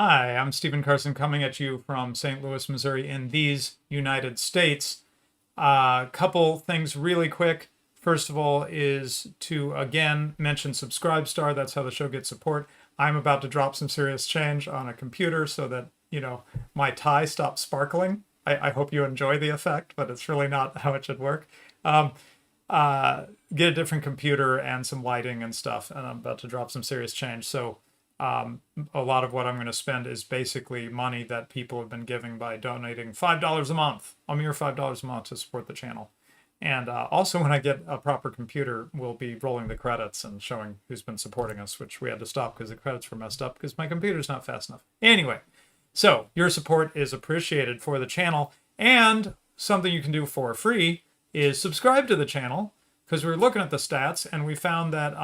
Hi, I'm Stephen Carson coming at you from St. Louis, Missouri in these United States. Couple things really quick. First of all is to again mention Subscribestar. That's how the show gets support. I'm about to drop some serious change on a computer so that, my tie stops sparkling. I hope you enjoy the effect, but it's really not how it should work. Um, get a different computer and some lighting and stuff, and I'm about to drop some serious change. So a lot of what I'm going to spend is basically money that people have been giving by donating $5 a month, a mere $5 a month to support the channel. And also, when I get a proper computer, we'll be rolling the credits and showing who's been supporting us, which we had to stop because the credits were messed up because my computer's not fast enough. Anyway, so your support is appreciated for the channel, and something you can do for free is subscribe to the channel, because we were looking at the stats and we found that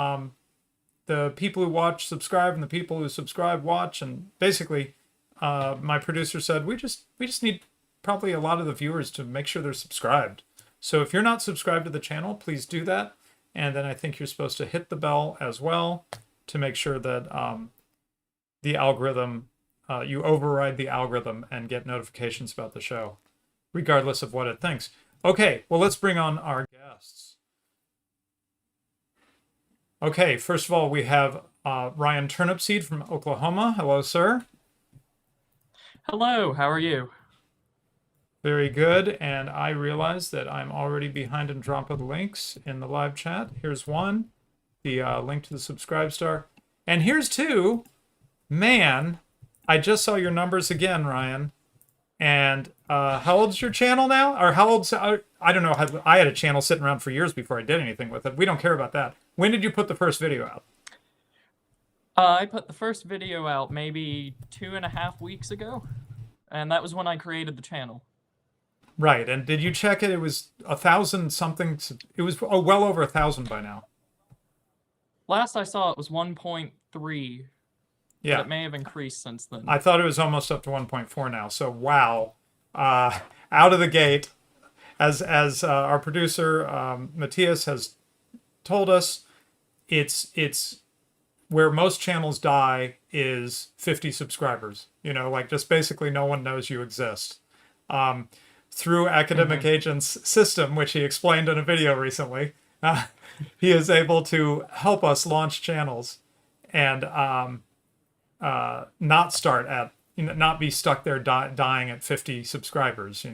the people who watch subscribe and the people who subscribe watch, and basically my producer said we just need probably a lot of the viewers to make sure they're subscribed. So if you're not subscribed to the channel, please do that, and then I think you're supposed to hit the bell as well to make sure that the algorithm, you override the algorithm and get notifications about the show regardless of what it thinks. Okay, well, let's bring on our guests. Okay, first of all, we have Ryan Turnipseed from Oklahoma. Hello, sir. Hello, how are you? Very good. And I realize that I'm already behind in dropping links in the live chat. Here's one, the link to the Subscribestar. And here's two. Man, I just saw your numbers again, Ryan. And how old's your channel now? Or how old's, I don't know, I had a channel sitting around for years before I did anything with it. We don't care about that. When did you put the first video out? I put the first video out maybe 2.5 weeks ago, and that was when I created the channel. Right, and did you check it? It was 1,000 something. It was well over 1,000 by now. Last I saw it was 1.3. Yeah, it may have increased since then. I thought it was almost up to 1.4 now. So wow, out of the gate, as our producer Matthias has told us, it's where most channels die is 50 subscribers. Like just basically no one knows you exist. Through Academic Agent's system, which he explained in a video recently, he is able to help us launch channels and not start at, not be stuck there dying at 50 subscribers,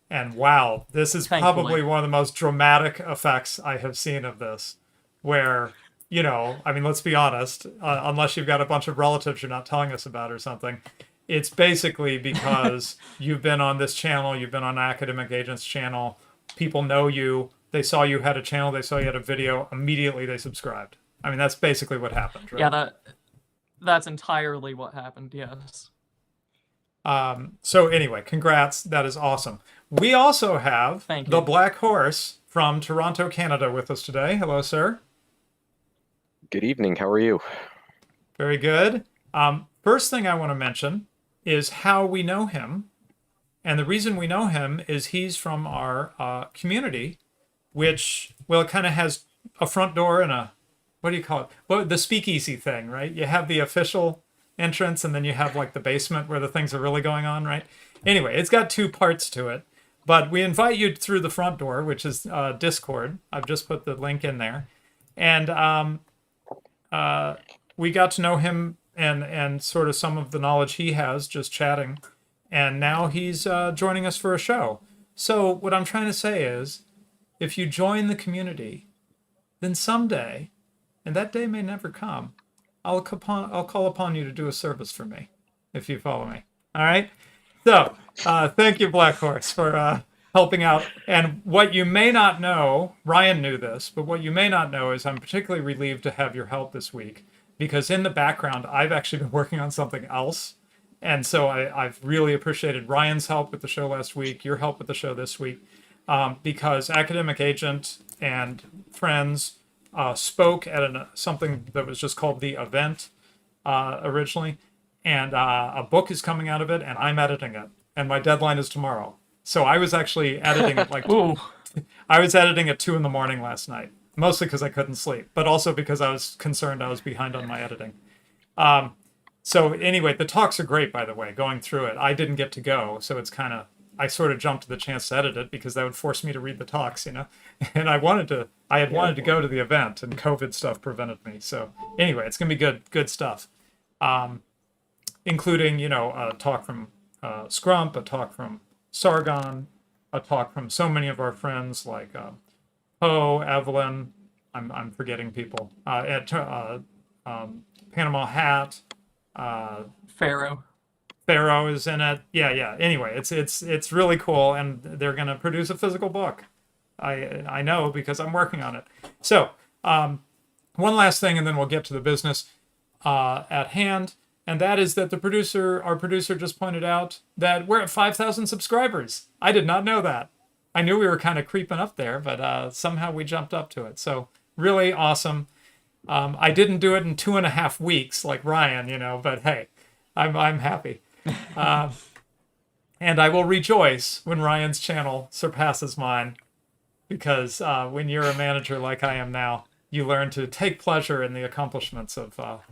And wow, this is probably one of the most dramatic effects I have seen of this, where, I mean, let's be honest, unless you've got a bunch of relatives you're not telling us about or something, it's basically because you've been on this channel, you've been on Academic Agent's channel, people know you, they saw you had a channel, they saw you had a video, immediately they subscribed. I mean, that's basically what happened, right? Yeah, that's entirely what happened, yes. So anyway, congrats, that is awesome. We also have the Black Horse from Toronto, Canada with us today. Hello, sir. Good evening, how are you? Very good. First thing I want to mention is how we know him. And the reason we know him is he's from our community, which, well, it kind of has a front door and a, what do you call it? Well, the speakeasy thing, right? You have the official entrance and then you have like the basement where the things are really going on, right? Anyway, it's got two parts to it. But we invite you through the front door, which is Discord. I've just put the link in there. And we got to know him and sort of some of the knowledge he has just chatting. And now he's joining us for a show. So what I'm trying to say is, if you join the community, then someday, and that day may never come, I'll call upon you to do a service for me, if you follow me. All right? So, thank you, Black Horse, for helping out. And what you may not know, Ryan knew this, but what you may not know is I'm particularly relieved to have your help this week, because in the background, I've actually been working on something else. And so I've really appreciated Ryan's help with the show last week, your help with the show this week, because Academic Agent and friends spoke at something that was just called The Event originally. And a book is coming out of it, and I'm editing it. And my deadline is tomorrow. So I was actually editing it I was editing at 2 a.m. last night. Mostly because I couldn't sleep, but also because I was concerned I was behind on my editing. So anyway, the talks are great, by the way, going through it. I didn't get to go, so it's kind of, I sort of jumped to the chance to edit it because that would force me to read the talks, you know? And I had Yeah. wanted to go to the event and COVID stuff prevented me. So anyway, it's going to be good stuff. Including, you know, a talk from Scrump, a talk from Sargon, a talk from so many of our friends like Poe, Evelyn, I'm forgetting people, Panama Hat, Pharaoh. Pharaoh is in it. Yeah. Anyway, it's really cool, and they're gonna produce a physical book. I know because I'm working on it. So one last thing, and then we'll get to the business at hand, and that is that our producer just pointed out that we're at 5,000 subscribers. I did not know that. I knew we were kind of creeping up there, but somehow we jumped up to it. So really awesome. I didn't do it in 2.5 weeks like Ryan, you know, but hey, I'm happy. And I will rejoice when Ryan's channel surpasses mine, because when you're a manager like I am now, you learn to take pleasure in the accomplishments of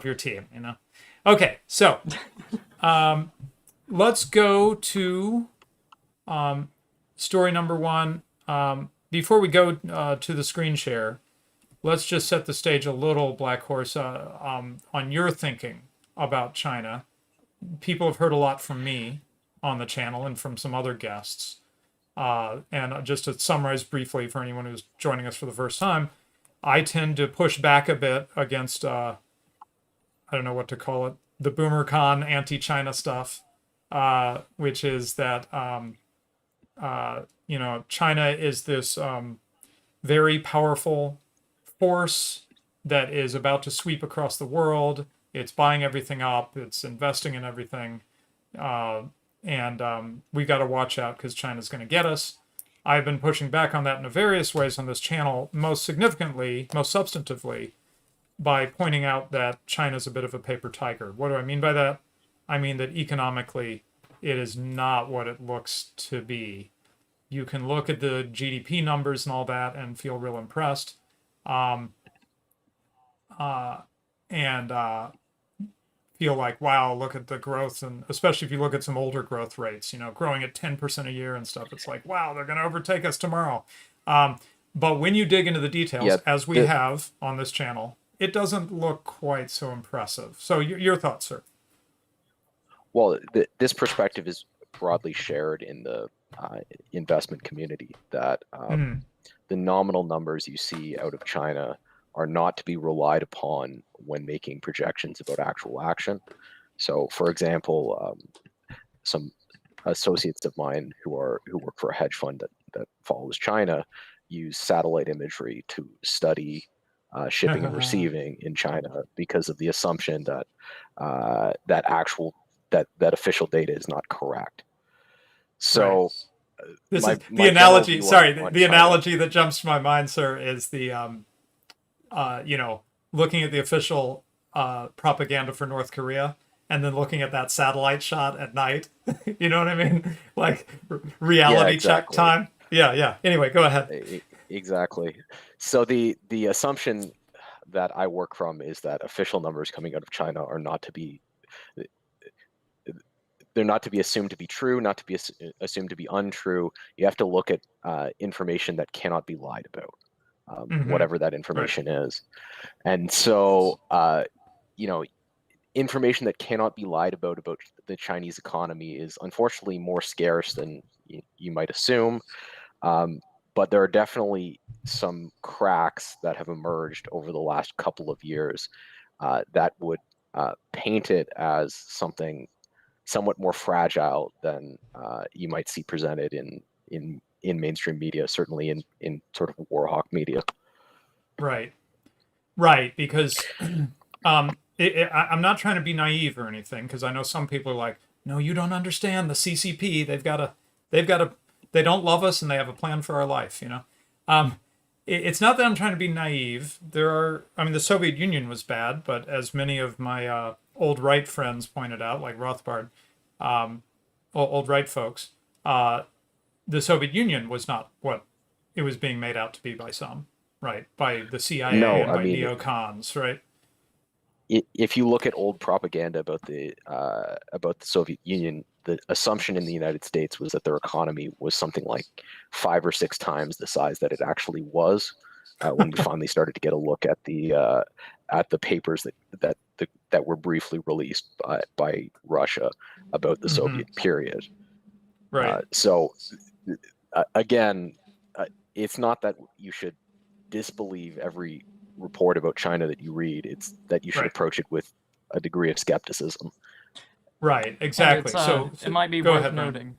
your team, you know. Okay, so let's go to story number one. Before we go to the screen share, let's just set the stage a little, Black Horse, on your thinking about China. People have heard a lot from me on the channel and from some other guests. And just to summarize briefly for anyone who's joining us for the first time, I tend to push back a bit against, I don't know what to call it, the BoomerCon anti-China stuff, which is that, you know, China is this very powerful force that is about to sweep across the world. It's buying everything up. It's investing in everything. And we got to watch out because China's going to get us. I've been pushing back on that in various ways on this channel, most significantly, most substantively, by pointing out that China's a bit of a paper tiger. What do I mean by that? I mean that economically, it is not what it looks to be. You can look at the GDP numbers and all that and feel real impressed. And feel like, wow, look at the growth, and especially if you look at some older growth rates, you know, growing at 10% a year and stuff, it's like, wow, they're going to overtake us tomorrow. But when you dig into the details, as we have on this channel, it doesn't look quite so impressive. So your thoughts, sir? Well, this perspective is broadly shared in the investment community, that the nominal numbers you see out of China are not to be relied upon when making projections about actual action. So, for example, some associates of mine who work for a hedge fund that follows China use satellite imagery to study shipping and receiving in China, because of the assumption that that official data is not correct. So. Right. This is the analogy. Sorry, the analogy that jumps to my mind, sir, is the you know, looking at the official propaganda for North Korea and then looking at that satellite shot at night. You know what I mean? Like reality check time. Yeah. Anyway, go ahead. Exactly. So the assumption that I work from is that official numbers coming out of China are not to be. They're not to be assumed to be true, not to be assumed to be untrue. You have to look at information that cannot be lied about, whatever that information is. And so, you know, information that cannot be lied about the Chinese economy is unfortunately more scarce than you might assume. But there are definitely some cracks that have emerged over the last couple of years that would paint it as something somewhat more fragile than you might see presented in mainstream media, certainly in sort of warhawk media. Right, because I'm not trying to be naive or anything, because I know some people are like, no, you don't understand the CCP. They don't love us, and they have a plan for our life. You know, it's not that I'm trying to be naive. The Soviet Union was bad, but as many of my old right friends pointed out, like Rothbard, old right folks, the Soviet Union was not what it was being made out to be by some, right? By the CIA and by neocons, right? if you look at old propaganda about the Soviet Union, the assumption in the United States was that their economy was something like 5 or 6 times the size that it actually was. When we finally started to get a look at the papers that were briefly released by Russia about the Soviet period. Right. So again, it's not that you should disbelieve every report about China that you read. It's that you should Right. approach it with a degree of skepticism. Right. And Exactly. it's, So it might be go worth ahead, Ryan.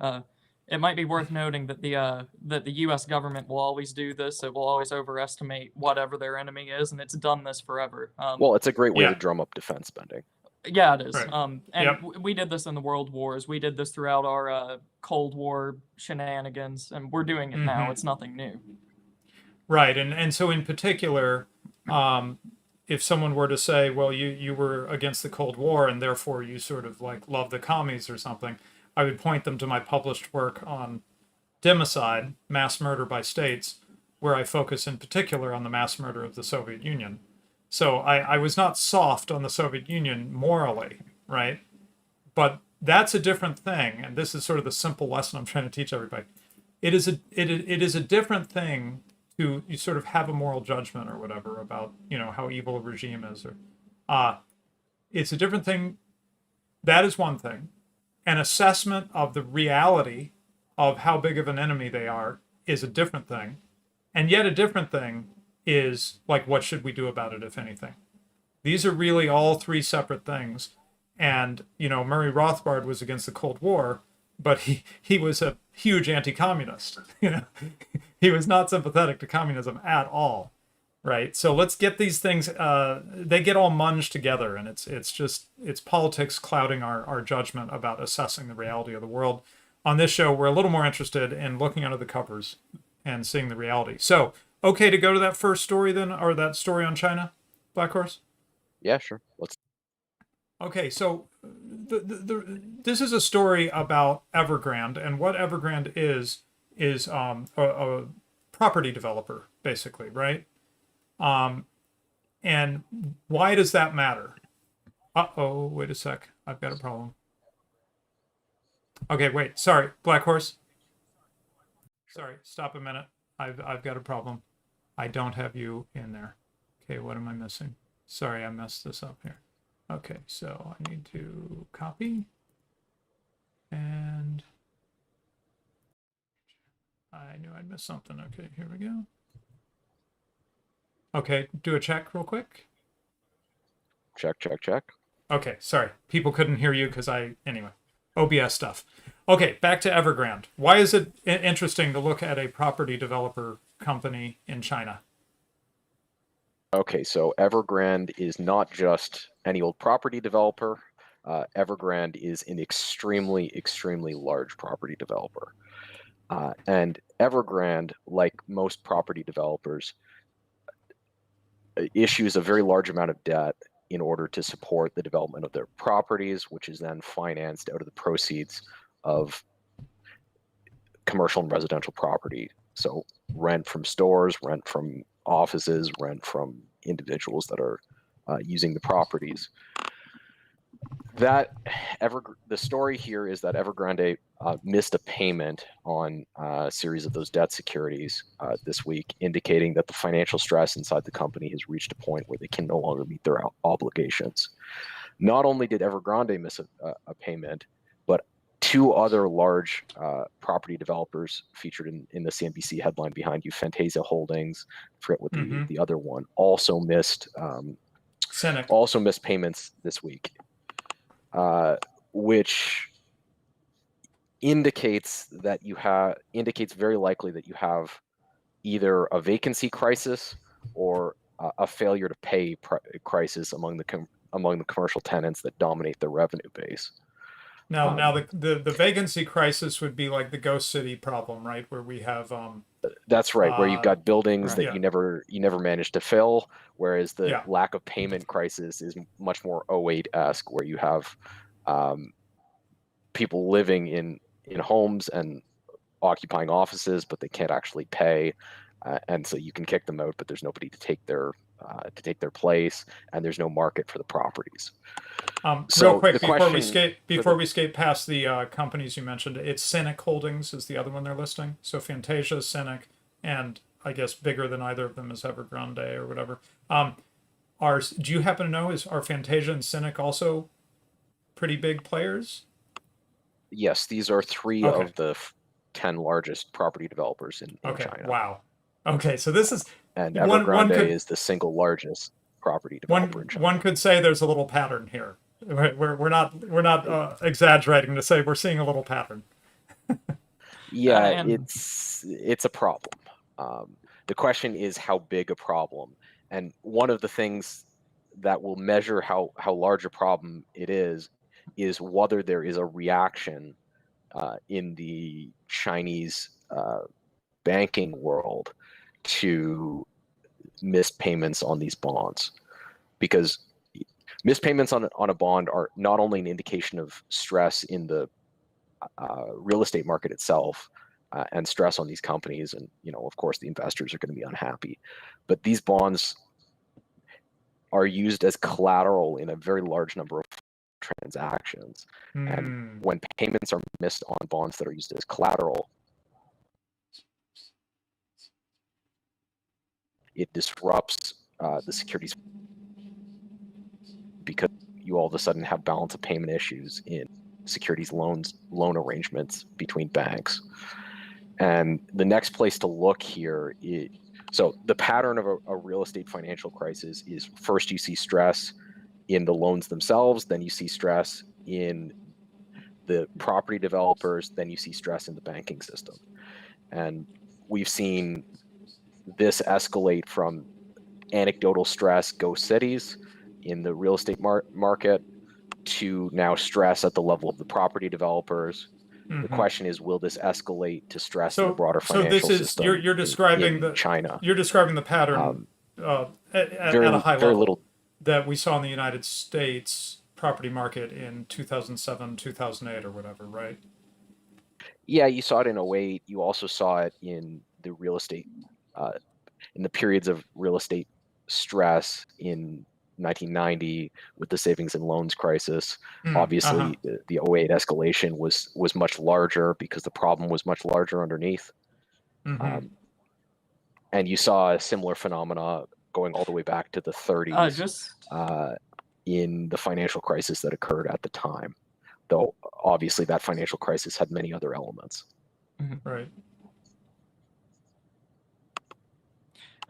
noting. It might be worth noting that the U.S. government will always do this. It will always overestimate whatever their enemy is, and it's done this forever. Well, it's a great way Yeah. to drum up defense spending. Yeah, it is. Right. And Yep. we did this in the World Wars. We did this throughout our Cold War shenanigans, and we're doing it now. It's nothing new. Right. And so in particular, if someone were to say, well, you were against the Cold War and therefore you sort of like love the commies or something, I would point them to my published work on democide, mass murder by states, where I focus in particular on the mass murder of the Soviet Union. So I was not soft on the Soviet Union morally, right? But that's a different thing, and this is sort of the simple lesson I'm trying to teach everybody. It is a different thing to you sort of have a moral judgment or whatever about how evil a regime is, or it's a different thing. That is one thing. An assessment of the reality of how big of an enemy they are is a different thing, and yet a different thing is like, what should we do about it, if anything? These are really all 3 separate things. And Murray Rothbard was against the Cold War, but he was a huge anti-communist. He was not sympathetic to communism at all, right? So let's get these things. They get all munged together, and it's politics clouding our judgment about assessing the reality of the world. On this show, we're a little more interested in looking under the covers and seeing the reality. So, okay to go to that first story then, or that story on China, Black Horse? Yeah, sure. Let's. Okay, so this is a story about Evergrande, and what Evergrande is a property developer, basically, right? And why does that matter? Uh-oh, wait a sec. I've got a problem. Okay, wait. Sorry, Black Horse. Sorry, stop a minute. I've got a problem. I don't have you in there. Okay, what am I missing? Sorry, I messed this up here. Okay, so I need to copy. And I knew I'd missed something. Okay, here we go. Okay, do a check real quick. Check, check, check. Okay, sorry. People couldn't hear you because anyway, OBS stuff. Okay, back to Evergrande. Why is it interesting to look at a property developer company in China? Okay, so Evergrande is not just any old property developer. Evergrande is an extremely, extremely large property developer. And Evergrande, like most property developers, issues a very large amount of debt in order to support the development of their properties, which is then financed out of the proceeds of commercial and residential property. So rent from stores, rent from offices, rent from individuals that are using the properties. The story here is that Evergrande missed a payment on a series of those debt securities this week, indicating that the financial stress inside the company has reached a point where they can no longer meet their obligations. Not only did Evergrande miss a payment, but 2 other large property developers featured in the CNBC headline behind you, Fantasia Holdings, I forget what the other one, also missed payments this week. Which indicates very likely that you have either a vacancy crisis or a failure to pay crisis among the commercial tenants that dominate the revenue base. Now the vacancy crisis would be like the Ghost City problem, right? Where we have that's right, where you've got buildings that yeah. you never managed to fill, whereas the Yeah. lack of payment crisis is much more 08-esque, where you have people living in homes and occupying offices, but they can't actually pay, and so you can kick them out, but there's nobody to take their to take their place, and there's no market for the properties. Real quick, the before we skate past the companies you mentioned, it's Cynic Holdings is the other one they're listing. So Fantasia, Cynic, and I guess bigger than either of them is Evergrande or whatever. Do you happen to know, are Fantasia and Cynic also pretty big players? Yes, these are three of the 10 largest property developers in China. Wow. Okay, so this is and Evergrande is the single largest property developer in China. One could say there's a little pattern here. We're not exaggerating to say we're seeing a little pattern. Yeah, it's a problem. The question is how big a problem, and one of the things that will measure how large a problem it is whether there is a reaction in the Chinese banking world to missed payments on these bonds, because missed payments on a bond are not only an indication of stress in the real estate market itself and stress on these companies, and of course the investors are going to be unhappy, but these bonds are used as collateral in a very large number of transactions. And when payments are missed on bonds that are used as collateral, it disrupts the securities, because you all of a sudden have balance of payment issues in securities loan arrangements between banks. And the next place to look here is, so the pattern of a real estate financial crisis is, first you see stress in the loans themselves, then you see stress in the property developers, then you see stress in the banking system. And we've seen this escalate from anecdotal stress, ghost cities in the real estate market, to now stress at the level of the property developers. The question is, will this escalate to stress in the broader financial system? You're describing China. You're describing the pattern at a high level that we saw in the United States property market in 2007, 2008, or whatever, right? Yeah, you saw it in 2008. You also saw it in the real estate, in the periods of real estate stress in 1990 with the savings and loans crisis. Obviously, the 2008 escalation was much larger because the problem was much larger underneath. And you saw a similar phenomena going all the way back to the 30s in the financial crisis that occurred at the time, though obviously that financial crisis had many other elements. Right.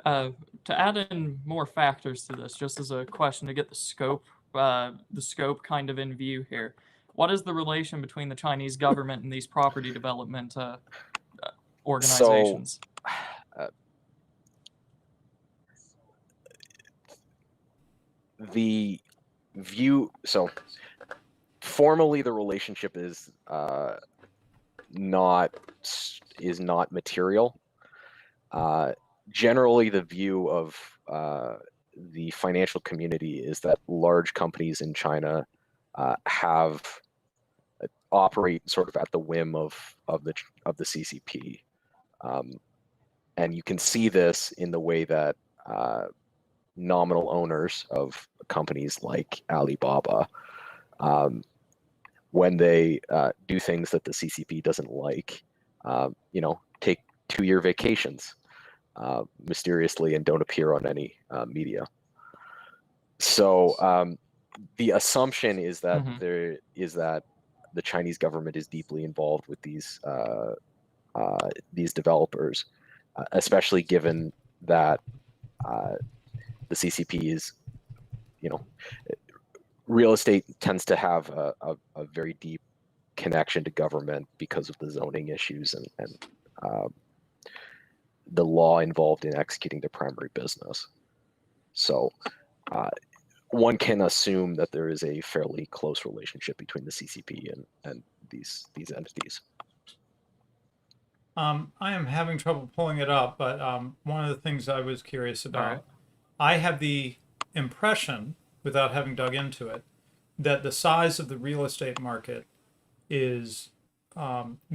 To add in more factors to this, just as a question to get the scope kind of in view here, what is the relation between the Chinese government and these property development organizations? The view, so formally the relationship is not material. Generally, the view of the financial community is that large companies in China operate sort of at the whim of the CCP, and you can see this in the way that nominal owners of companies like Alibaba, when they do things that the CCP doesn't like, take 2-year vacations mysteriously and don't appear on any media. So the assumption is that the Chinese government is deeply involved with these developers, especially given that the CCP is, real estate tends to have a very deep connection to government because of the zoning issues and the law involved in executing the primary business. So one can assume that there is a fairly close relationship between the CCP and these entities. I am having trouble pulling it up, but one of the things I was curious about, I have the impression, without having dug into it, that the size of the real estate market is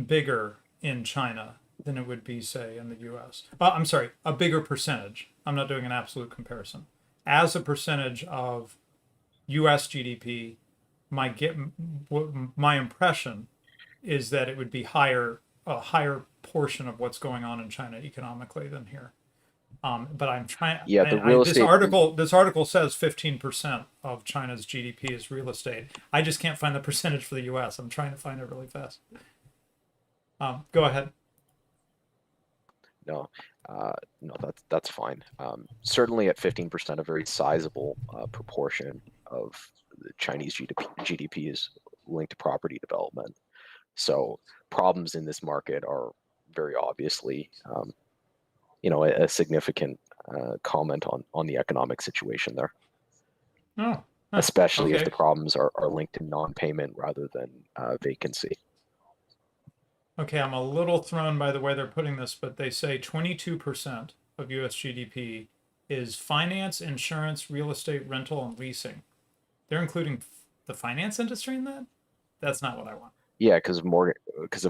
bigger in China than it would be, say, in the U.S. I'm sorry, a bigger percentage. I'm not doing an absolute comparison. as a percentage of U.S. GDP, my impression is that it would be a higher portion of what's going on in China economically than here. But I'm trying. Yeah, the real this estate. article says 15% of China's GDP is real estate. I just can't find the percentage for the U.S. I'm trying to find it really fast. Go ahead. No, no, that's fine. Certainly at 15%, a very sizable proportion of the Chinese GDP is linked to property development. So problems in this market are very obviously, a significant comment on the economic situation there. Oh, Especially if okay. the problems are linked to non-payment rather than vacancy. Okay, I'm a little thrown by the way they're putting this, but they say 22% of U.S. GDP is finance, insurance, real estate, rental, and leasing. They're including the finance industry in that? That's not what I want. Yeah, because of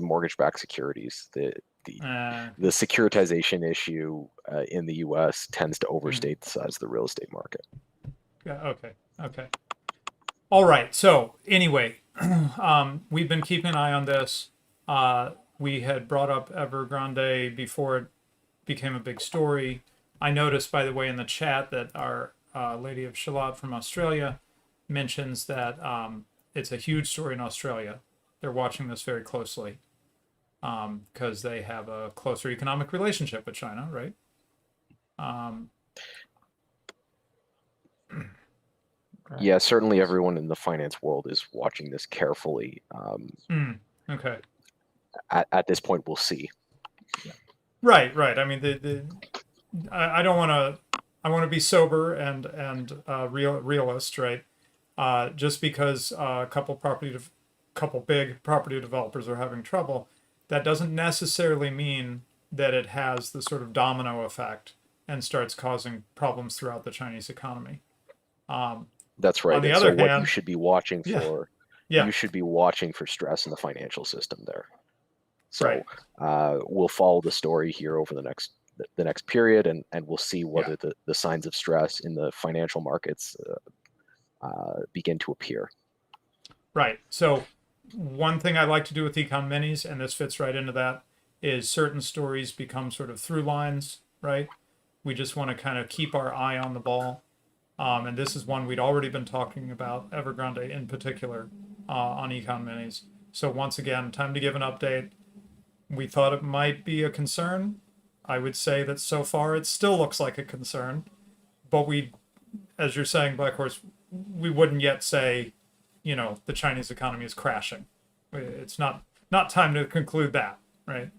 mortgage-backed securities, the securitization issue in the U.S. tends to overstate the size of the real estate market. Yeah. Okay. All right. So anyway, we've been keeping an eye on this. We had brought up Evergrande before it became a big story. I noticed, by the way, in the chat that our Lady of Shalott from Australia mentions that it's a huge story in Australia. They're watching this very closely because they have a closer economic relationship with China, right? Yeah, certainly everyone in the finance world is watching this carefully. Okay. At this point, we'll see. Right. I mean, I don't want to. I want to be sober and realist, right? Just because a couple big property developers are having trouble, that doesn't necessarily mean that it has the sort of domino effect and starts causing problems throughout the Chinese economy. That's right. On the And other so what hand, you should be watching for, yeah. you should be watching for stress in the financial system there. So Right. We'll follow the story here over the next period, and we'll see whether the signs of stress in the financial markets begin to appear. Right. So one thing I like to do with Econ Minis, and this fits right into that, is certain stories become sort of through lines, right? We just want to kind of keep our eye on the ball. And this is one we'd already been talking about, Evergrande in particular, on Econ Minis. So once again, time to give an update. We thought it might be a concern. I would say that so far it still looks like a concern. But we, as you're saying, Black Horse, we wouldn't yet say, the Chinese economy is crashing. It's not time to conclude that, right?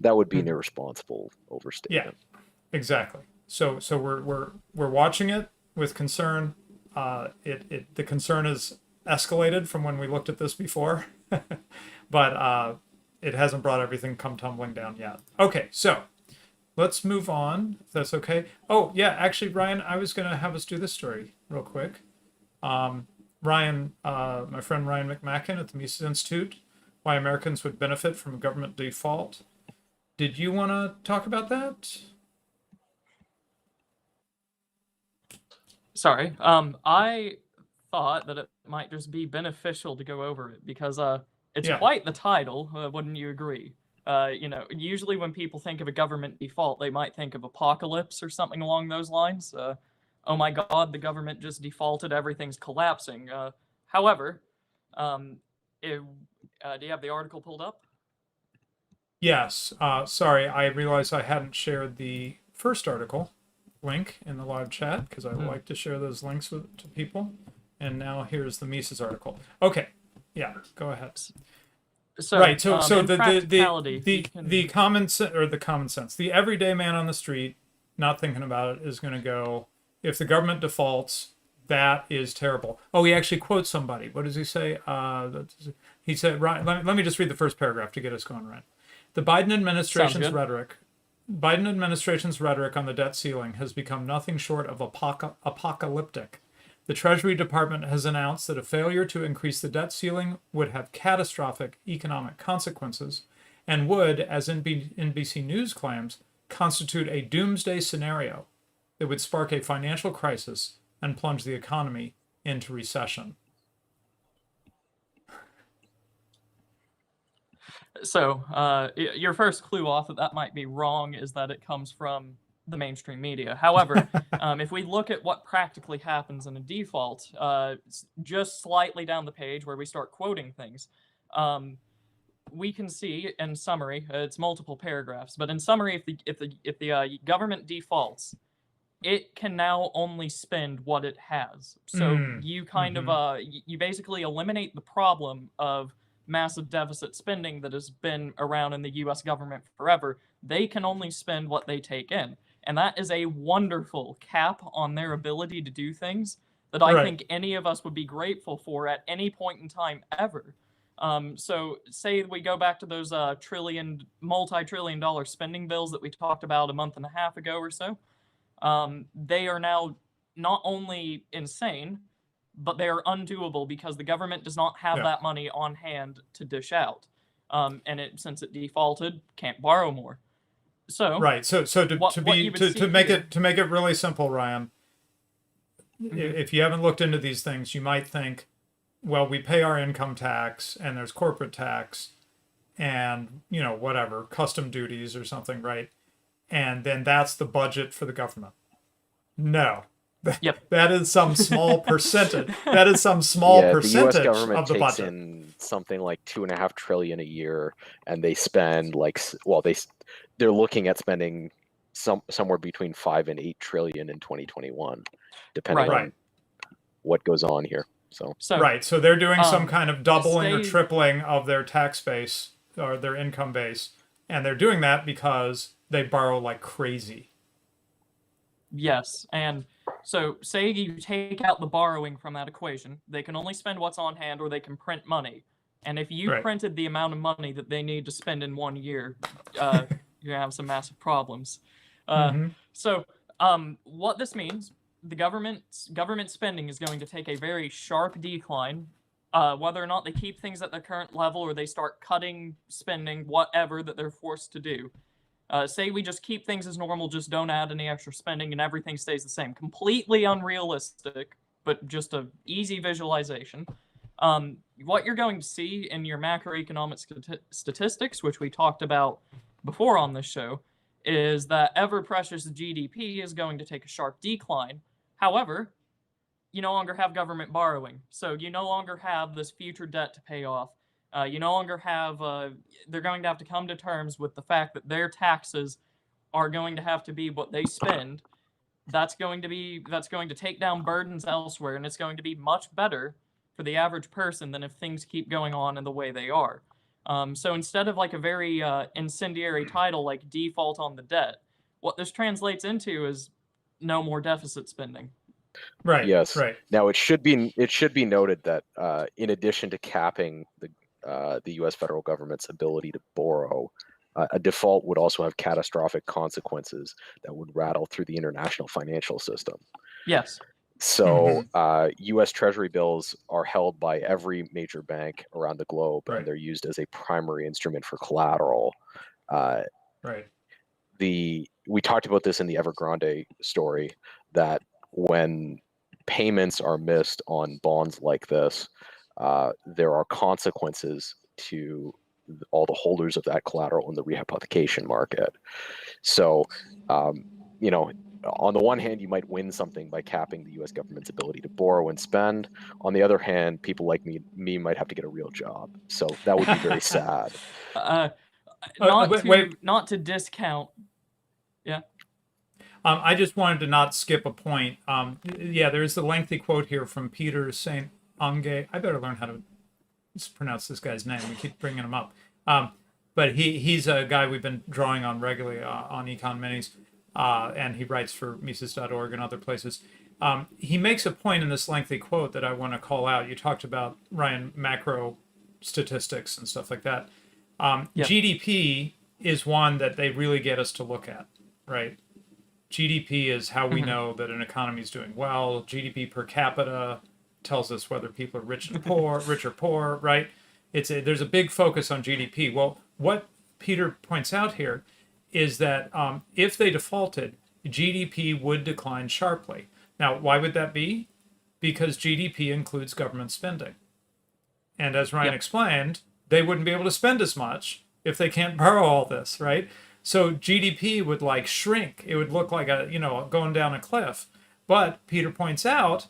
That would be an irresponsible overstatement. Yeah, exactly. So we're watching it with concern. The concern is escalated from when we looked at this before, but it hasn't brought everything come tumbling down yet. Okay, so let's move on, if that's okay. Oh yeah, actually, Ryan, I was gonna have us do this story real quick. Ryan, my friend Ryan McMacken at the Mises Institute, why Americans would benefit from a government default. Did you want to talk about that? Sorry. I thought that it might just be beneficial to go over it because it's quite the title, wouldn't you agree? Usually when people think of a government default, they might think of apocalypse or something along those lines. Oh my God, the government just defaulted, everything's collapsing. However, do you have the article pulled up? Yes. Sorry, I realized I hadn't shared the first article link in the live chat because I like to share those links to people. And now here's the Mises article. Okay. Yeah, go ahead. So, right. So the common sense, the everyday man on the street, not thinking about it, is going to go, if the government defaults, that is terrible. Oh, he actually quotes somebody. What does he say? He said, right. Let me just read the first paragraph to get us going, right? The Biden administration's rhetoric on the debt ceiling has become nothing short of apocalyptic. The Treasury Department has announced that a failure to increase the debt ceiling would have catastrophic economic consequences and would, as NBC News claims, constitute a doomsday scenario. that would spark a financial crisis and plunge the economy into recession. So your first clue off that might be wrong is that it comes from the mainstream media. However, if we look at what practically happens in a default, just slightly down the page where we start quoting things, we can see in summary, it's multiple paragraphs, but in summary, if the government defaults, it can now only spend what it has. So you kind of you basically eliminate the problem of massive deficit spending that has been around in the US government forever. They can only spend what they take in. And that is a wonderful cap on their ability to do things that I think any of us would be grateful for at any point in time ever. So say we go back to those multi-trillion dollar spending bills that we talked about a month and a half ago or so. They are now not only insane, but they are undoable because the government does not have that money on hand to dish out. And since it defaulted, can't borrow more. So to make it really simple, Ryan, if you haven't looked into these things, you might think, well, we pay our income tax and there's corporate tax and, whatever, custom duties or something, right? And then that's the budget for the government. No. That is some small percentage. That is some small percentage the US government of the takes budget. in something like $2.5 trillion a year, and they spend they're looking at spending somewhere between 5 and 8 trillion in 2021, depending on what goes on here. So they're doing some kind of doubling or tripling of their tax base or their income base, and they're doing that because they borrow like crazy. Yes, and so say you take out the borrowing from that equation, they can only spend what's on hand or they can print money. And if you printed the amount of money that they need to spend in 1 year, you're going to have some massive problems. So what this means, the government spending is going to take a very sharp decline, whether or not they keep things at their current level or they start cutting spending, whatever that they're forced to do. Say we just keep things as normal, just don't add any extra spending and everything stays the same. Completely unrealistic, but just an easy visualization. What you're going to see in your macroeconomic statistics, which we talked about before on this show, is that ever-precious GDP is going to take a sharp decline. However, you no longer have government borrowing, so you no longer have this future debt to pay off. You no longer have, they're going to have to come to terms with the fact that their taxes are going to have to be what they spend. That's going to take down burdens elsewhere, and it's going to be much better for the average person than if things keep going on in the way they are. So instead of like a very incendiary title like default on the debt, what this translates into is no more deficit spending. Right. Yes. Right. Now it should be noted that in addition to capping the U.S. federal government's ability to borrow, a default would also have catastrophic consequences that would rattle through the international financial system. Yes. So U.S. Treasury bills are held by every major bank around the globe, and they're used as a primary instrument for collateral. We talked about this in the Evergrande story, that when payments are missed on bonds like this, there are consequences to all the holders of that collateral in the rehypothecation market. So, on the one hand, you might win something by capping the U.S. government's ability to borrow and spend. On the other hand, people like me might have to get a real job. So that would be very sad. Not to discount. Yeah. I just wanted to not skip a point. There's the lengthy quote here from Peter St. Onge. I better learn how to pronounce this guy's name. We keep bringing him up. But he's a guy we've been drawing on regularly on Econ Minis. And he writes for Mises.org and other places. He makes a point in this lengthy quote that I want to call out. You talked about, Ryan, macro statistics and stuff like that. GDP is one that they really get us to look at, right? GDP is how we know that an economy is doing well. GDP per capita tells us whether people are rich or poor, right? There's a big focus on GDP. Well, what Peter points out here is that if they defaulted, GDP would decline sharply. Now, why would that be? Because GDP includes government spending. And as Ryan explained, they wouldn't be able to spend as much if they can't borrow all this, right? So GDP would like shrink. It would look like going down a cliff. But Peter points out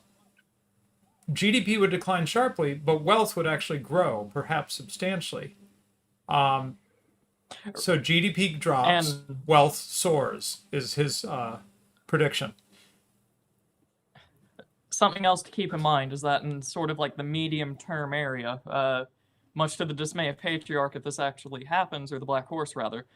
GDP would decline sharply, but wealth would actually grow, perhaps substantially. So GDP drops, wealth soars, is his prediction. Something else to keep in mind is that in sort of like the medium-term area, much to the dismay of Patriarch, if this actually happens, or the Black Horse rather,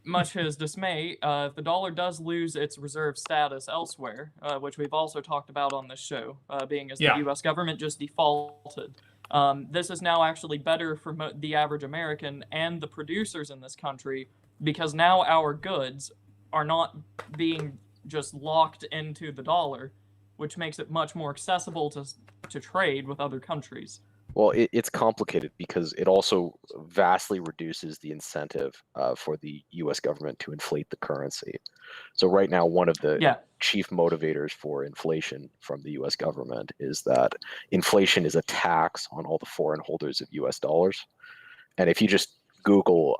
much to his dismay, if the dollar does lose its reserve status elsewhere, which we've also talked about on this show, being as the U.S. government just defaulted, this is now actually better for the average American and the producers in this country, because now our goods are not being just locked into the dollar, which makes it much more accessible to trade with other countries. Well, it's complicated because it also vastly reduces the incentive for the U.S. government to inflate the currency. So right now, one of the chief motivators for inflation from the U.S. government is that inflation is a tax on all the foreign holders of U.S. dollars. And if you just Google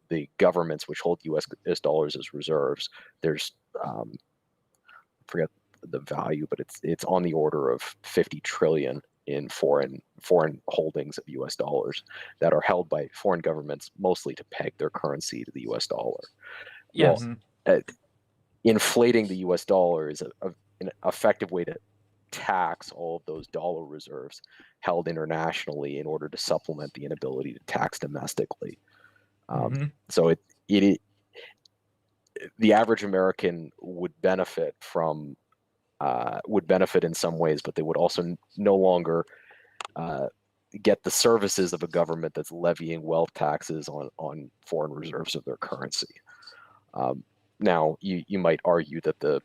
the governments which hold U.S. dollars as reserves, there's I forget the value, but it's on the order of 50 trillion in foreign holdings of U.S. dollars that are held by foreign governments, mostly to peg their currency to the U.S. dollar. Yes. Well, inflating the U.S. dollar is an effective way to tax all of those dollar reserves held internationally in order to supplement the inability to tax domestically. So the average American would benefit in some ways, but they would also no longer get the services of a government that's levying wealth taxes on foreign reserves of their currency. Now, you might argue that the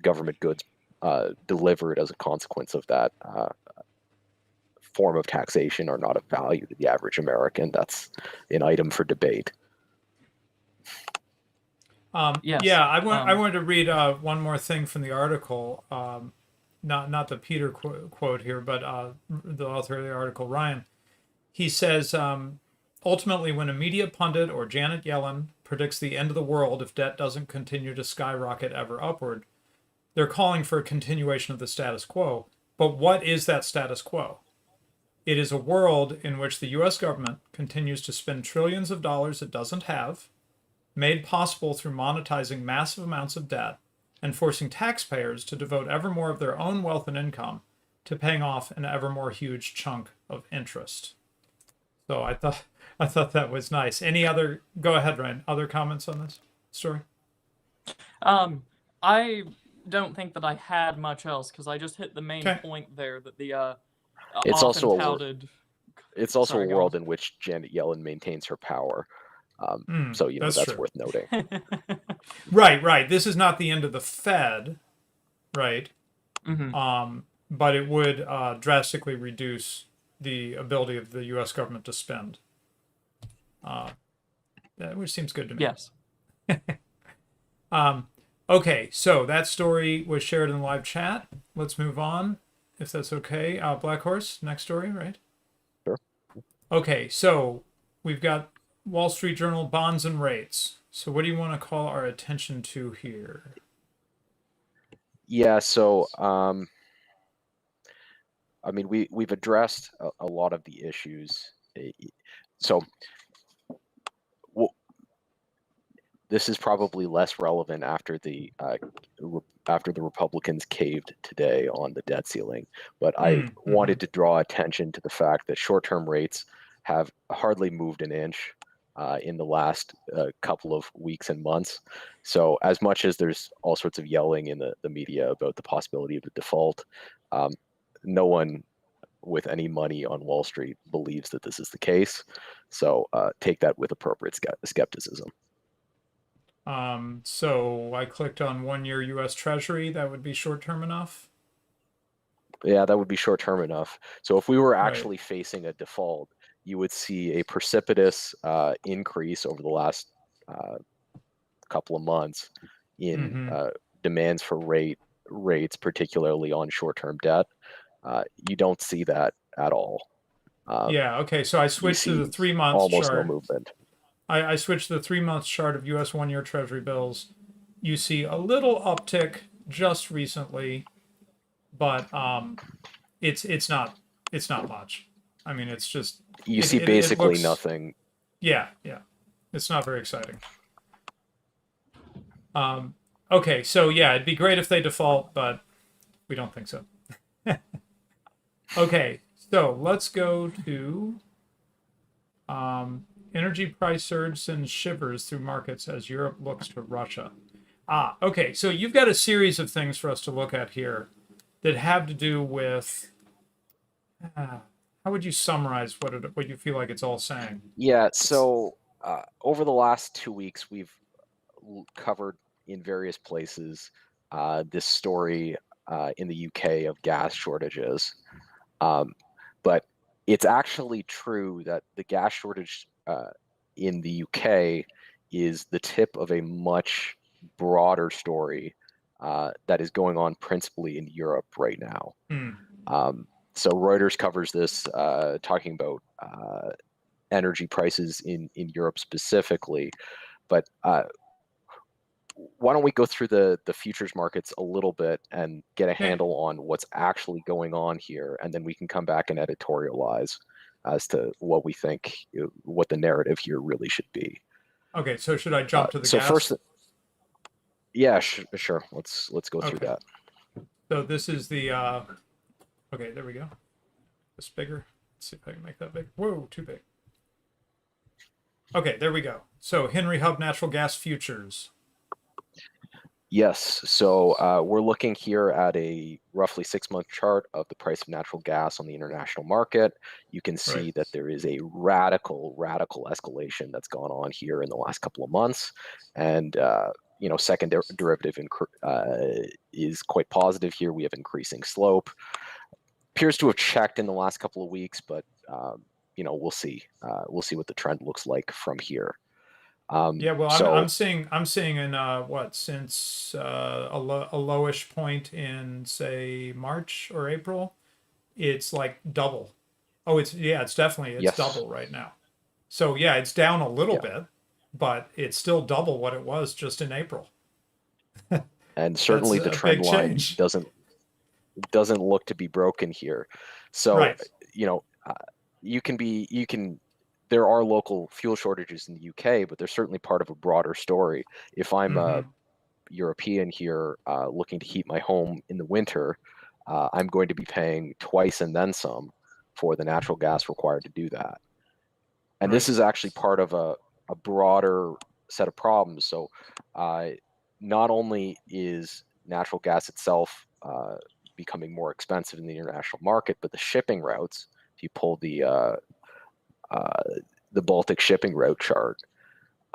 government goods delivered as a consequence of that form of taxation are not of value to the average American. That's an item for debate. Yeah, I wanted to read one more thing from the article. Not the Peter quote here, but the author of the article, Ryan. He says, ultimately, when a media pundit or Janet Yellen predicts the end of the world if debt doesn't continue to skyrocket ever upward, they're calling for a continuation of the status quo. But what is that status quo? It is a world in which the U.S. government continues to spend trillions of dollars it doesn't have, made possible through monetizing massive amounts of debt and forcing taxpayers to devote ever more of their own wealth and income to paying off an ever more huge chunk of interest. So I thought that was nice. Go ahead, Ryan. Other comments on this story? I don't think that I had much else because I just hit the main point there that the it's also touted. It's also a world in which Janet Yellen maintains her power. So that's true. worth noting. Right. This is not the end of the Fed, right? But it would drastically reduce the ability of the U.S. government to spend, which seems good to me. Yes. Okay, so that story was shared in the live chat. Let's move on, if that's okay. Black Horse, next story, right? Sure. Okay, so we've got Wall Street Journal bonds and rates. So what do you want to call our attention to here? Yeah, so I mean, we've addressed a lot of the issues. So this is probably less relevant after the Republicans caved today on the debt ceiling, but I wanted to draw attention to the fact that short-term rates have hardly moved an inch in the last couple of weeks and months. So as much as there's all sorts of yelling in the media about the possibility of a default, no one with any money on Wall Street believes that this is the case. So take that with appropriate skepticism. So I clicked on 1 year U.S. Treasury. That would be short-term enough? Yeah, that would be short-term enough. So if we were actually facing a default, you would see a precipitous increase over the last couple of months in Mm-hmm. demands for rates, particularly on short-term debt. You don't see that at all. Yeah. Okay. So I You switched to the see 3 month almost no chart. movement. I switched to the 3 month chart of U.S. 1 year Treasury bills. You see a little uptick just recently, but it's not much. I mean, it's just You it see it, it basically looks nothing. yeah, yeah. It's not very exciting. Okay, so yeah, it'd be great if they default, but we don't think so. Okay, so let's go to energy price surge sends shivers through markets as Europe looks to Russia. Okay, so you've got a series of things for us to look at here that have to do with how would you summarize what you feel like it's all saying? Yeah, It's so over the last 2 weeks, we've covered in various places this story in the UK of gas shortages. But it's actually true that the gas shortage in the UK is the tip of a much broader story that is going on principally in Europe right now. So Reuters covers this, talking about energy prices in Europe specifically. But why don't we go through the futures markets a little bit and get a okay. handle on what's actually going on here, and then we can come back and editorialize as to what we think, what the narrative here really should be. Okay, so should I jump to the So gas? first, yeah, sure. Let's go through Okay. that. So this is the okay, there we go. This bigger. Let's see if I can make that big. Whoa, too big. Okay, there we go. So Henry Hub natural gas futures. Yes, so we're looking here at a roughly 6-month chart of the price of natural gas on the international market. You can see Right. that there is a radical escalation that's gone on here in the last couple of months. And, second derivative is quite positive here. We have increasing slope. Appears to have checked in the last couple of weeks, but, we'll see. We'll see what the trend looks like from here. Yeah, well, I'm So I'm seeing in since a lowish point in say March or April, it's like double. Oh, it's definitely it's yes, double right now. So yeah, it's down a little yeah. bit, but it's still double what it was just in April. And That's certainly the a trend big line change. doesn't look to be broken here. So, Right. there are local fuel shortages in the UK, but they're certainly part of a broader story. If I'm a Mm-hmm. European here looking to heat my home in the winter, I'm going to be paying twice and then some for the natural gas required to do that. And this Right. is actually part of a broader set of problems. So, not only is natural gas itself becoming more expensive in the international market, but the shipping routes. If you pull uh, the Baltic shipping route chart,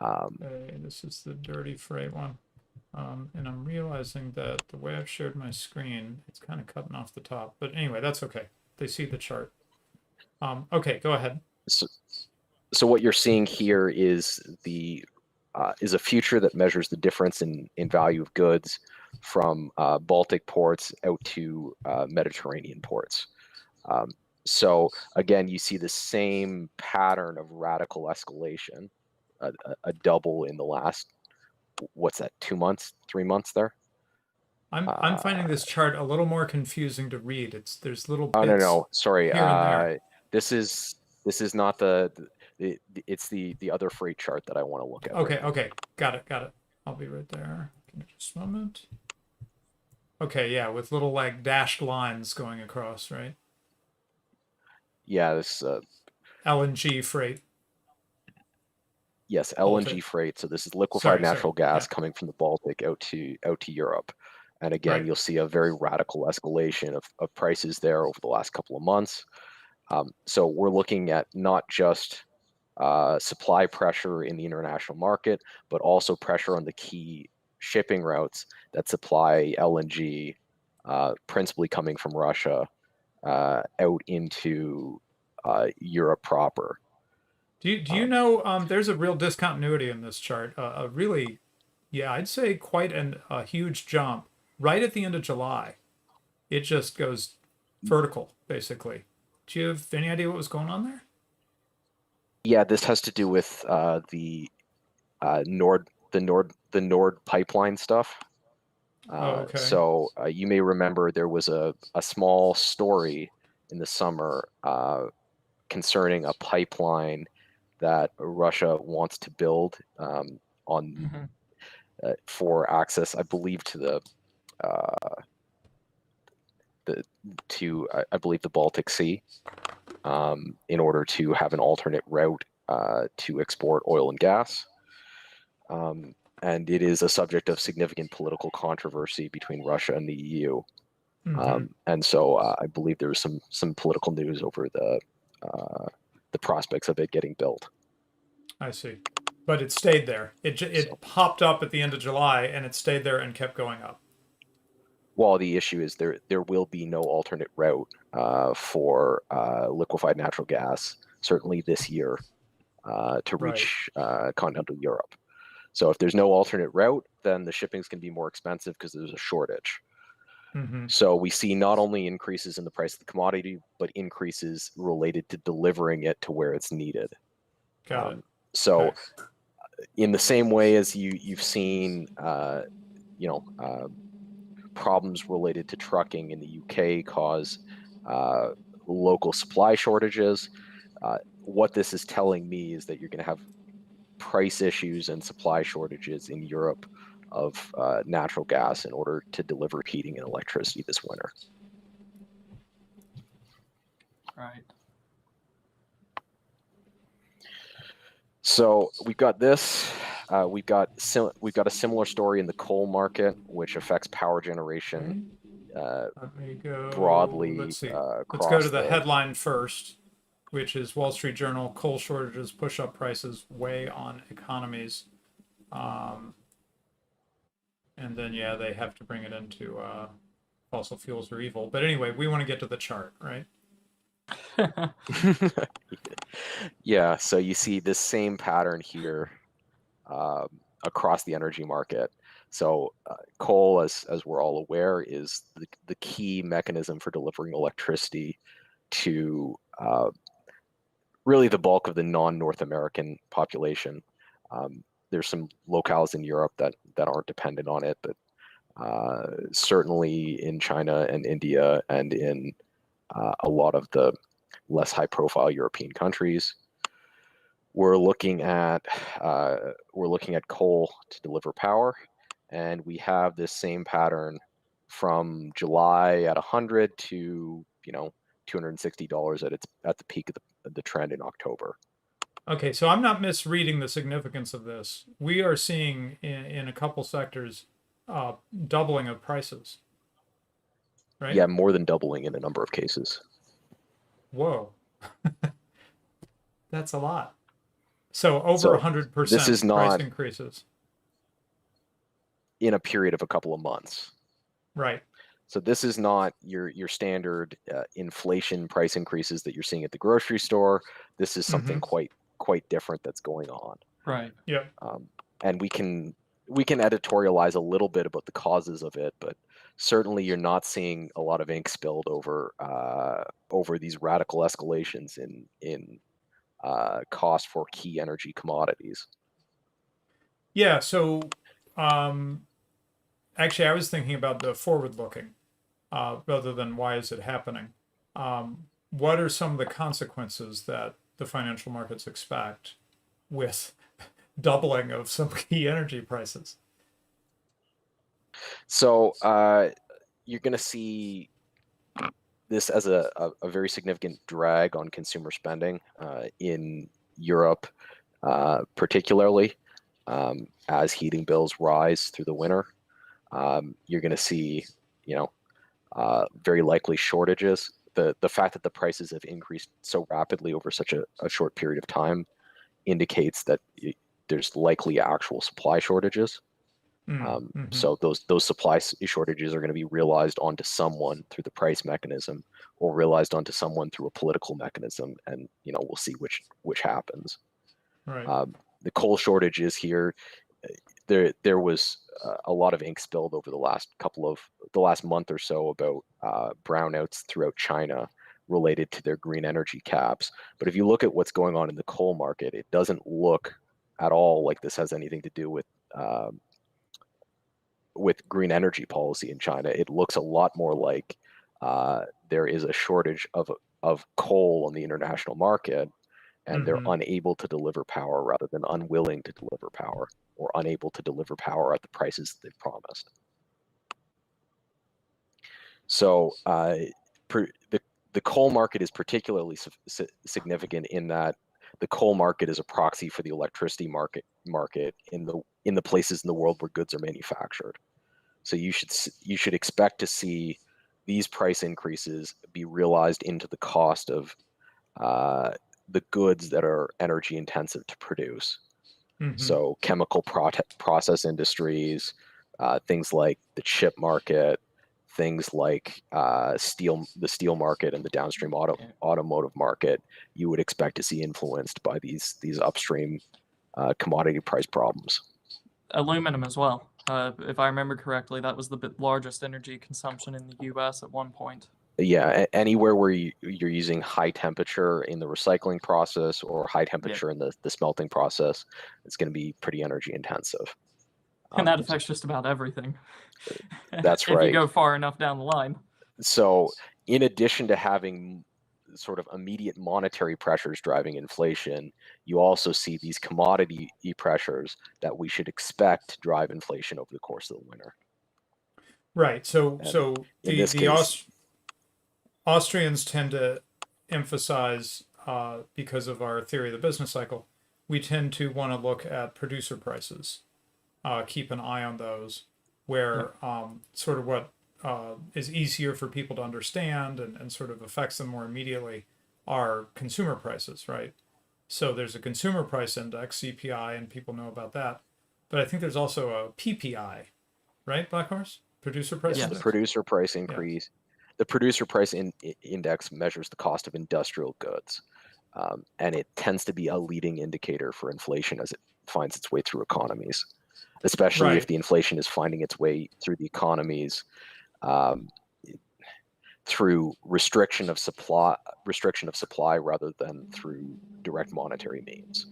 Okay, this is the dirty freight one. And I'm realizing that the way I've shared my screen, it's kind of cutting off the top. But anyway, that's okay. They see the chart. Okay, go ahead. so, so what you're seeing here is a future that measures the difference in value of goods from Baltic ports out to Mediterranean ports. So again, you see the same pattern of radical escalation, a double in the last, what's that, 2 months, 3 months there? I'm finding this chart a little more confusing to read. There's little Oh no, bits no, sorry. here and there. This is not it's the other freight chart that I want to look at right Okay, now. okay, got it. I'll be right there. Give me just a moment. Okay, yeah, with little like dashed lines going across, right? Yeah, this LNG freight, yes, LNG Baltic. freight. So this is liquefied Sorry. natural gas Yeah, coming from the Baltic out to Europe. And again, right. you'll see a very radical escalation of prices there over the last couple of months. So we're looking at not just supply pressure in the international market, but also pressure on the key shipping routes that supply LNG, principally coming from Russia, out into Europe proper. Do you Um, know there's a real discontinuity in this chart, a really Yeah, I'd say quite a huge jump right at the end of July. It just goes vertical, basically. Do you have any idea what was going on there? Yeah, this has to do with the Nord pipeline stuff. Oh, okay. So you may remember there was a small story in the summer concerning a pipeline that Russia wants to build on for access, I believe, to I believe the Baltic Sea, in order to have an alternate route to export oil and gas. And it is a subject of significant political controversy between Russia and the EU. And so I believe there was some political news over the prospects of it getting built. I see. But it stayed there. It popped up at the end of July, and it stayed there and kept going up. Well, the issue is there will be no alternate route for liquefied natural gas, certainly this year, to reach continental Europe. So if there's no alternate route, then the shipping's going to be more expensive because there's a shortage. So we see not only increases in the price of the commodity, but increases related to delivering it to where it's needed. Got it. So in the same way as you've seen, problems related to trucking in the UK cause local supply shortages, what this is telling me is that you're going to have price issues and supply shortages in Europe of natural gas in order to deliver heating and electricity this winter. Right. So we've got this. We've got a similar story in the coal market, which affects power generation Let me go broadly. Let's see. Across Let's go to the headline first, which is Wall Street Journal: coal shortages push up prices, weigh on economies. And then they have to bring it into fossil fuels are evil. But anyway, we want to get to the chart, right? Yeah, so you see this same pattern here across the energy market. So coal, as we're all aware, is the key mechanism for delivering electricity to really the bulk of the non-North American population. There's some locales in Europe that aren't dependent on it, but certainly in China and India and in a lot of the less high-profile European countries. We're looking at coal to deliver power, and we have this same pattern from July at 100 to $260 at the peak of the trend in October. Okay, so I'm not misreading the significance of this. We are seeing in a couple sectors doubling of prices, right? Yeah, more than doubling in a number of cases. Whoa. That's a lot. So over 100% this is not price increases in a period of a couple of months. Right. So this is not your standard inflation price increases that you're seeing at the grocery store. This is something quite different that's going on. Right. Yeah. And we can editorialize a little bit about the causes of it, but certainly you're not seeing a lot of ink spilled over these radical escalations in cost for key energy commodities. Yeah. So actually, I was thinking about the forward-looking rather than why is it happening. What are some of the consequences that the financial markets expect with doubling of some key energy prices? So you're going to see this as a very significant drag on consumer spending in Europe, particularly as heating bills rise through the winter. You're going to see, very likely shortages. The fact that the prices have increased so rapidly over such a short period of time indicates that there's likely actual supply shortages. So those supply shortages are going to be realized onto someone through the price mechanism, or realized onto someone through a political mechanism, and we'll see which happens. Right. The coal shortages here, there was a lot of ink spilled over the last month or so about brownouts throughout China related to their green energy caps. But if you look at what's going on in the coal market, it doesn't look at all like this has anything to do with green energy policy in China. It looks a lot more like there is a shortage of coal on the international market, and they're unable to deliver power rather than unwilling to deliver power, or unable to deliver power at the prices they've promised. So the coal market is particularly significant in that the coal market is a proxy for the electricity market in the places in the world where goods are manufactured. So you should expect to see these price increases be realized into the cost of the goods that are energy intensive to produce. So chemical process industries, things like the chip market, things like the steel market and the downstream automotive market, you would expect to see influenced by these upstream commodity price problems. Aluminum as well. If I remember correctly, that was the largest energy consumption in the U.S. at one point. Yeah, anywhere where you're using high temperature in the recycling process or high temperature in the smelting process, it's going to be pretty energy intensive. And that affects just about everything. That's right. If you go far enough down the line. So in addition to having sort of immediate monetary pressures driving inflation, you also see these commodity pressures that we should expect to drive inflation over the course of the winter. Right. So in this case, Austrians tend to emphasize, because of our theory of the business cycle, we tend to want to look at producer prices, keep an eye on those, where sort of what is easier for people to understand and sort of affects them more immediately are consumer prices, right? So there's a consumer price index, CPI, and people know about that. But I think there's also a PPI, right, Black Horse? Producer price index? The producer price increase. Yeah. The producer price index measures the cost of industrial goods, and it tends to be a leading indicator for inflation as it finds its way through economies, especially if the inflation is finding its way through the economies through restriction of supply rather than through direct monetary means.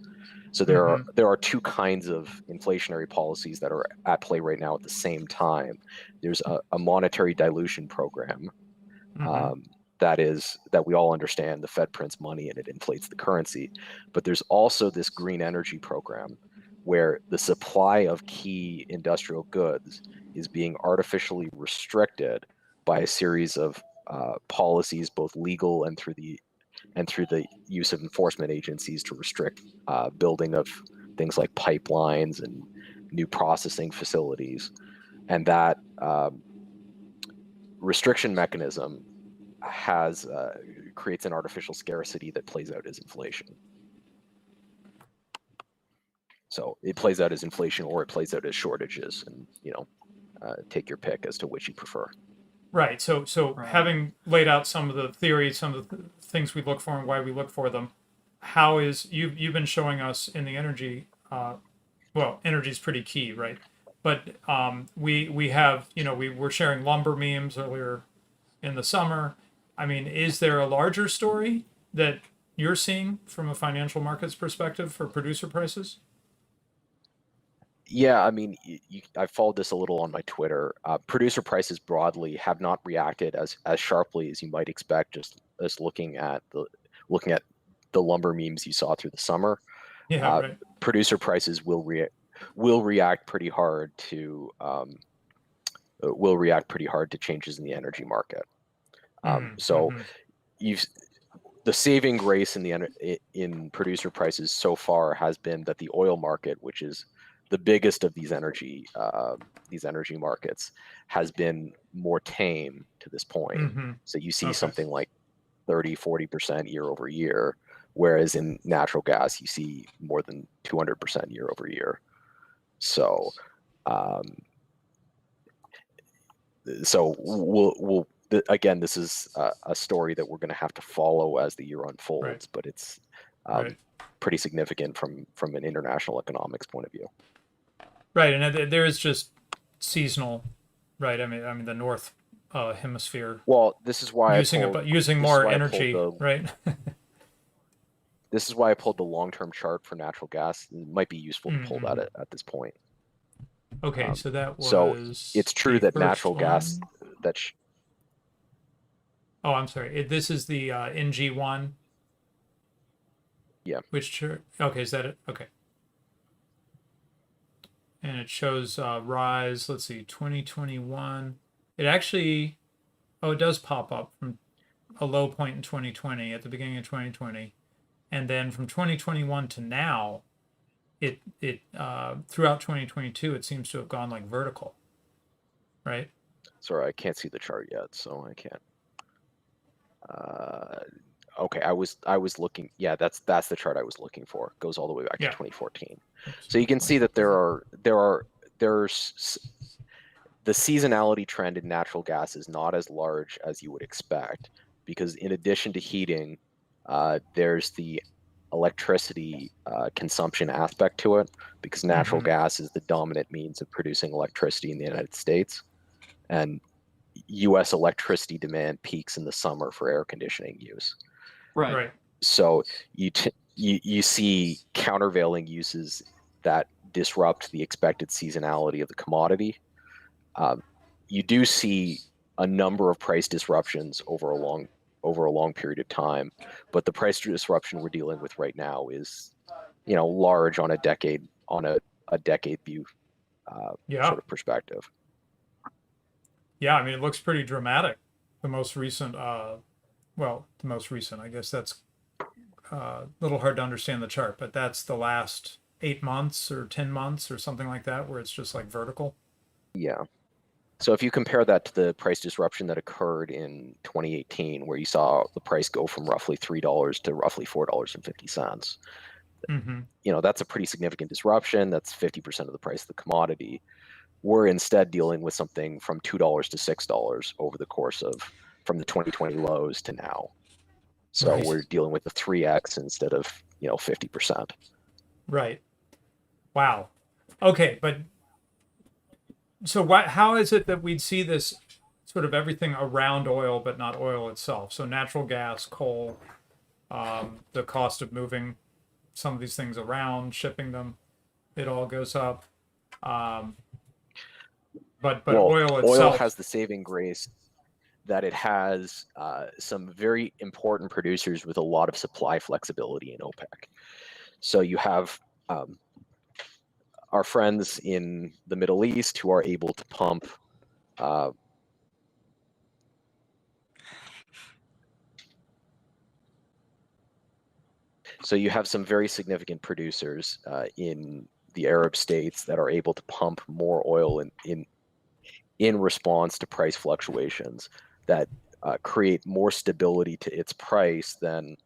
So there are two kinds of inflationary policies that are at play right now at the same time. There's a monetary dilution program that we all understand. The Fed prints money and it inflates the currency. But there's also this green energy program where the supply of key industrial goods is being artificially restricted by a series of policies, both legal and through the use of enforcement agencies to restrict building of things like pipelines and new processing facilities. And that restriction mechanism creates an artificial scarcity that plays out as inflation. So it plays out as inflation, or it plays out as shortages, and take your pick as to which you prefer. Right. So having laid out some of the theories, some of the things we look for and why we look for them, how is you've been showing us in the energy? Well, energy is pretty key, right? But we have we were sharing lumber memes earlier in the summer. I mean, is there a larger story that you're seeing from a financial markets perspective for producer prices? Yeah, I mean, I followed this a little on my Twitter. Producer prices broadly have not reacted as sharply as you might expect, just as looking at the lumber memes you saw through the summer. Yeah, right. Producer prices will react pretty hard to changes in the energy market. The saving grace in producer prices so far has been that the oil market, which is the biggest of these energy markets, has been more tame to this point. So you see something like 30-40% year over year, whereas in natural gas you see more than 200% year over year. So we'll again, this is a story that we're going to have to follow as the year unfolds, but it's pretty significant from an international economics point of view. Right, and there is just seasonal, right? I mean the north hemisphere Well, this is why I pulled. using This is more why I pulled energy, the. right? This is why I pulled the long-term chart for natural gas. It might be useful to pull that Mm-hmm. at this point. Okay, so that So was it's true the that first natural gas one. that Oh, I'm sorry. This is the NG1. yeah. Okay, is that it? Okay. And it shows rise. Let's see, 2021. It actually, oh, it does pop up from a low point in 2020 at the beginning of 2020, and then from 2021 to now, it throughout 2022, it seems to have gone like vertical, right? Sorry, I can't see the chart yet, so I can't. Okay, I was looking. Yeah, that's the chart I was looking for. It goes all the way back to Yeah. 2014. Oops, So you can see that 2014. there's the seasonality trend in natural gas is not as large as you would expect, because in addition to heating, there's the electricity consumption aspect to it, because natural Mm-hmm. gas is the dominant means of producing electricity in the United States, and U.S. electricity demand peaks in the summer for air conditioning use. Right. Right. So you see countervailing uses that disrupt the expected seasonality of the commodity. You do see a number of price disruptions over a long period of time, but the price disruption we're dealing with right now is, large on a decade view Yeah. sort of perspective. Yeah. I mean, it looks pretty dramatic. The most recent, the most recent. I guess that's a little hard to understand the chart, but that's the last 8 months or 10 months or something like that, where it's just like vertical. Yeah. So if you compare that to the price disruption that occurred in 2018, where you saw the price go from roughly $3 to roughly $4.50, Mm-hmm. that's a pretty significant disruption. That's 50% of the price of the commodity. We're instead dealing with something from $2 to $6 over the course of from the 2020 lows to now. So Right. we're dealing with the 3x instead of 50%. Right. Wow. Okay, but so how is it that we'd see this sort of everything around oil, but not oil itself? So natural gas, coal, the cost of moving some of these things around, shipping them, it all goes up. Um, but Well, oil oil itself, has the saving grace that it has some very important producers with a lot of supply flexibility in OPEC. So you have our friends in the Middle East who are able to pump so you have some very significant producers in the Arab states that are able to pump more oil in response to price fluctuations that create more stability to its price than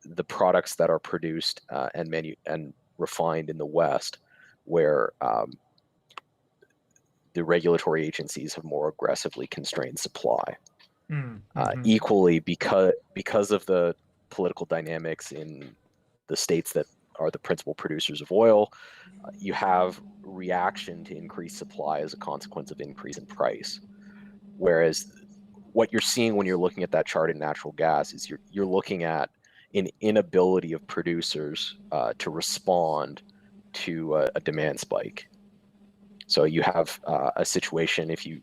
the products that are produced and refined in the West, where the regulatory agencies have more aggressively constrained supply. mm-hmm. Equally, because of the political dynamics in the states that are the principal producers of oil, you have reaction to increased supply as a consequence of increase in price. Whereas what you're seeing when you're looking at that chart in natural gas is you're looking at an inability of producers to respond to a demand spike. So you have a situation, if you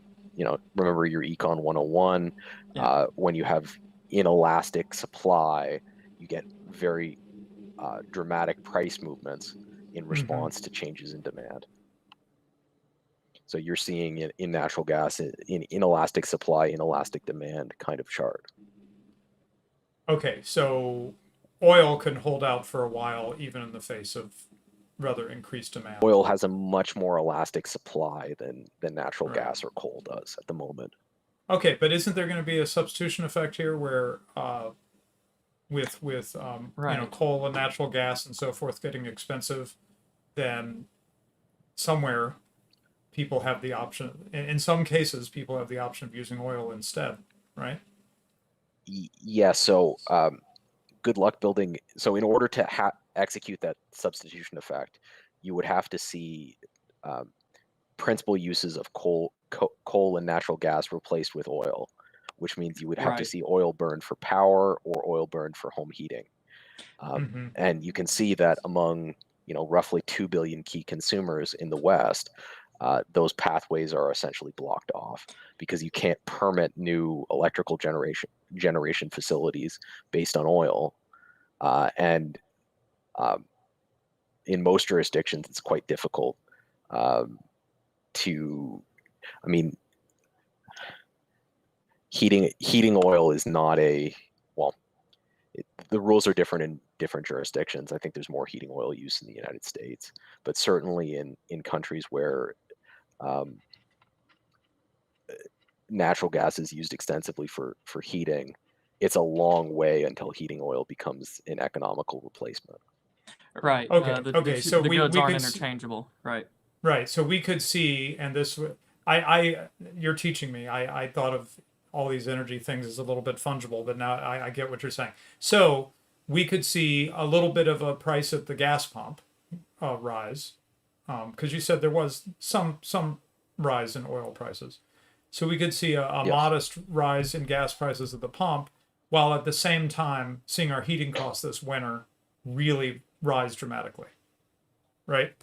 remember your Econ 101, when you have inelastic supply, you get very dramatic price movements in Mm-hmm. response to changes in demand. So you're seeing in natural gas in inelastic supply, inelastic demand kind of chart. Okay, so oil can hold out for a while, even in the face of rather increased demand. Oil has a much more elastic supply than natural Right. gas or coal does at the moment. Okay, but isn't there going to be a substitution effect here where with Right. coal and natural gas and so forth getting expensive, then somewhere people have the option. In some cases, people have the option of using oil instead, right? Yeah. So good luck building. So in order to execute that substitution effect, you would have to see principal uses of coal and natural gas replaced with oil, which means you would have to see oil burned for power or oil burned for home heating. And you can see that among roughly 2 billion key consumers in the West, those pathways are essentially blocked off because you can't permit new electrical generation facilities based on oil. And in most jurisdictions, it's quite difficult to, I mean, heating oil is not the rules are different in different jurisdictions. I think there's more heating oil use in the United States, but certainly in countries where natural gas is used extensively for heating, it's a long way until heating oil becomes an economical replacement. Right. Okay. So the we goods aren't could interchangeable. Right. Right. So we could see, and this, you're teaching me. I thought of all these energy things as a little bit fungible, but now I get what you're saying. So we could see a little bit of a price at the gas pump rise, because you said there was some rise in oil prices. So we could see a Yes. modest rise in gas prices at the pump, while at the same time seeing our heating costs this winter really rise dramatically. Right?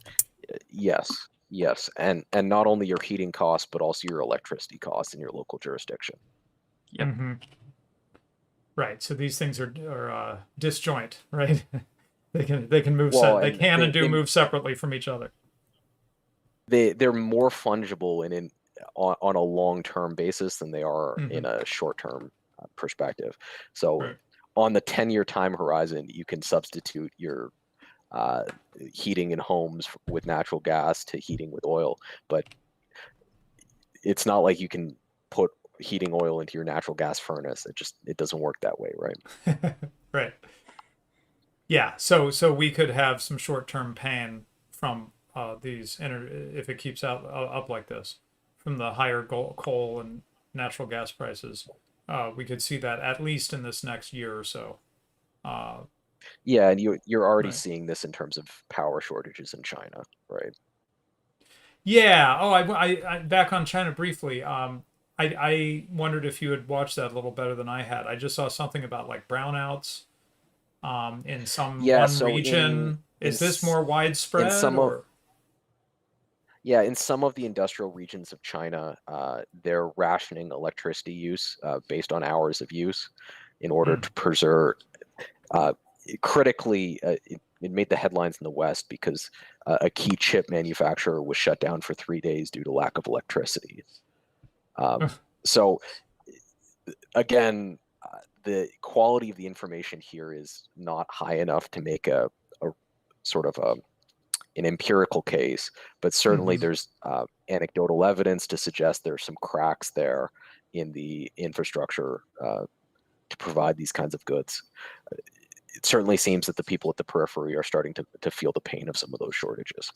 Yes, and not only your heating costs, but also your electricity costs in your local jurisdiction. Yep. Right. So these things are disjoint, right? they can move. Well, They and can and do move separately from each other. They're more fungible on a long-term basis than they are in a short-term perspective. So on the 10-year time horizon, you can substitute your heating in homes with natural gas to heating with oil, but it's not like you can put heating oil into your natural gas furnace. It doesn't work that way, right? Right. Yeah. So we could have some short-term pain from these if it keeps up like this, from the higher coal and natural gas prices. We could see that at least in this next year or so. Yeah, and you're already seeing this in terms of power shortages in China, right? Yeah. Oh, I back on China briefly. I wondered if you had watched that a little better than I had. I just saw something about like brownouts in one region. Is this more widespread in some of the industrial regions of China, they're rationing electricity use based on hours of use in order to preserve. Critically, it made the headlines in the West because a key chip manufacturer was shut down for 3 days due to lack of electricity. So again, the quality of the information here is not high enough to make a sort of an empirical case, but certainly there's anecdotal evidence to suggest there's some cracks there in the infrastructure to provide these kinds of goods. It certainly seems that the people at the periphery are starting to feel the pain of some of those shortages.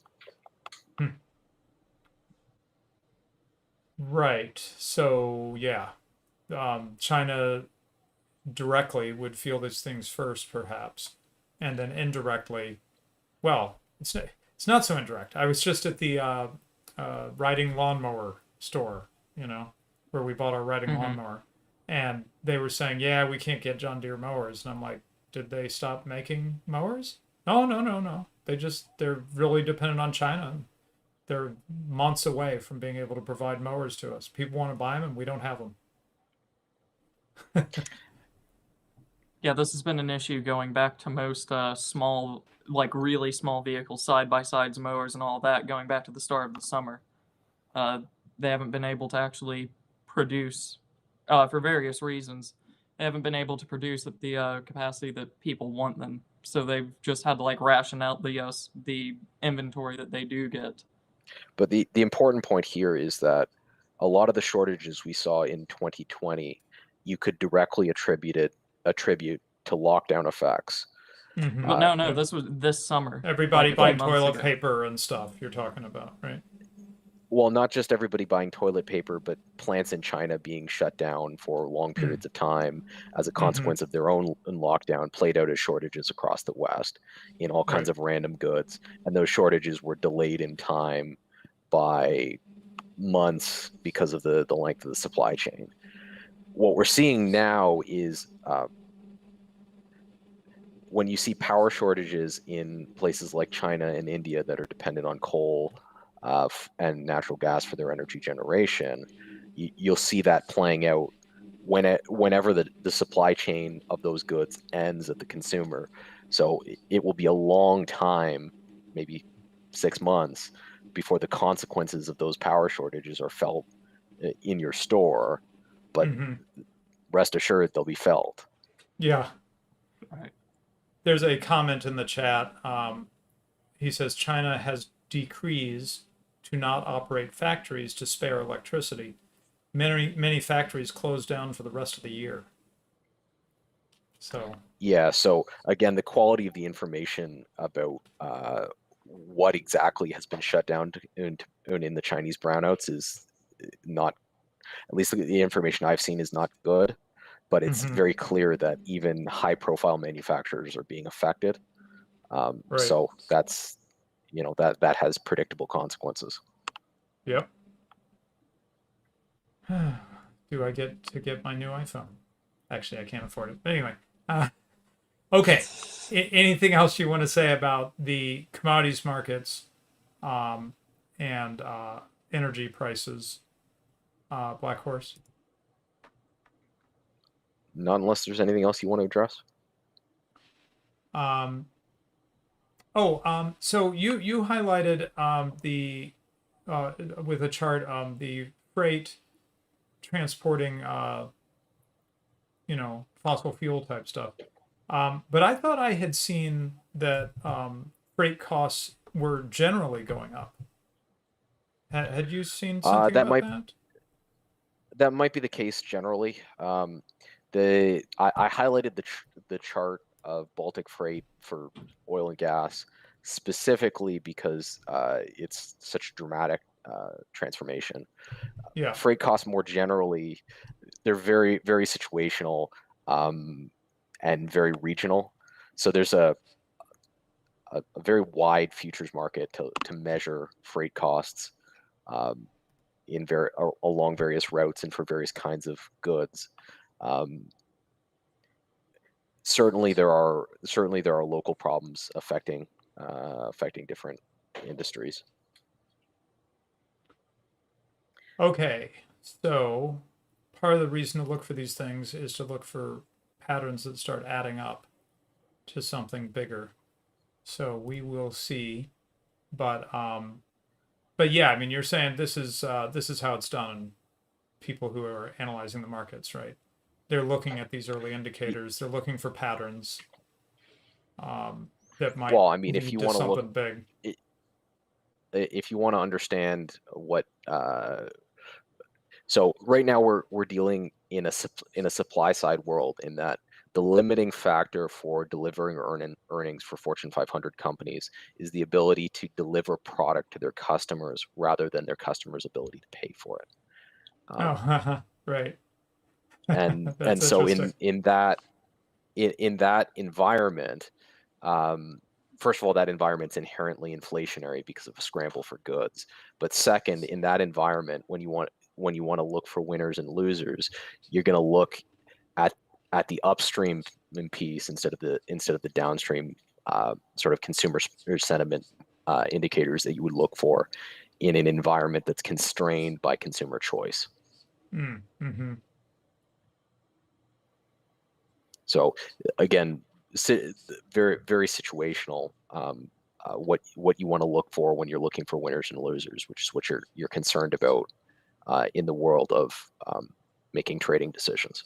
Right. So yeah, China directly would feel these things first, perhaps, and then indirectly. Well, it's not so indirect. I was just at the riding lawnmower store, where we bought our riding lawnmower, and they were saying, yeah, we can't get John Deere mowers, and I'm like, did they stop making mowers? No. They're really dependent on China. They're months away from being able to provide mowers to us. People want to buy them, and we don't have them. Yeah, this has been an issue going back to most small, like really small vehicles, side-by-sides, mowers, and all that, going back to the start of the summer. They haven't been able to actually produce, for various reasons. They haven't been able to produce at the capacity that people want them. So they've just had to ration out the inventory that they do get. But the important point here is that a lot of the shortages we saw in 2020, you could directly attribute to lockdown effects. But no, this was this summer. Everybody buying toilet paper and stuff you're talking about, right? Well, not just everybody buying toilet paper, but plants in China being shut down for long periods of time as a consequence of their own lockdown played out as shortages across the West in all kinds of random goods. And those shortages were delayed in time by months because of the length of the supply chain. What we're seeing now is when you see power shortages in places like China and India that are dependent on coal and natural gas for their energy generation, you'll see that playing out whenever the supply chain of those goods ends at the consumer. So it will be a long time, maybe 6 months, before the consequences of those power shortages are felt in your store. But rest assured, they'll be felt. Yeah. Right. There's a comment in the chat. He says China has decrees to not operate factories to spare electricity. Many factories closed down for the rest of the year. So yeah. So again, the quality of the information about what exactly has been shut down in the Chinese brownouts is not, at least the information I've seen, is not good. But it's very clear that even high-profile manufacturers are being affected. right. So that's, that has predictable consequences. Yep. Do I get to get my new iPhone? Actually, I can't afford it. But anyway, okay. Anything else you want to say about the commodities markets and energy prices, Black Horse? Not unless there's anything else you want to address. So you highlighted the with a chart the freight transporting fossil fuel type stuff. But I thought I had seen that freight costs were generally going up. Had you seen something about that? That might be the case generally. I highlighted the chart of Baltic freight for oil and gas specifically because it's such a dramatic transformation. Yeah. Freight costs more generally, they're very, very situational and very regional. So there's a very wide futures market to measure freight costs along various routes and for various kinds of goods. Certainly there are local problems affecting different industries. Okay, so part of the reason to look for these things is to look for patterns that start adding up to something bigger. So we will see, but yeah, I mean, you're saying this is how it's done. People who are analyzing the markets, right? They're looking at these early indicators. They're looking for patterns that might lead if you to want to something look big. If you want to understand what, so right now we're dealing in a supply side world, in that the limiting factor for delivering earnings for Fortune 500 companies is the ability to deliver product to their customers rather than their customers' ability to pay for it. Right. And That's so interesting. in that environment, first of all, that environment's inherently inflationary because of a scramble for goods. But second, in that environment, when you want to look for winners and losers, you're going to look at the upstream piece instead of the downstream sort of consumer sentiment indicators that you would look for in an environment that's constrained by consumer choice. Mm-hmm. So again, very, very situational. What you want to look for when you're looking for winners and losers, which is what you're concerned about in the world of making trading decisions.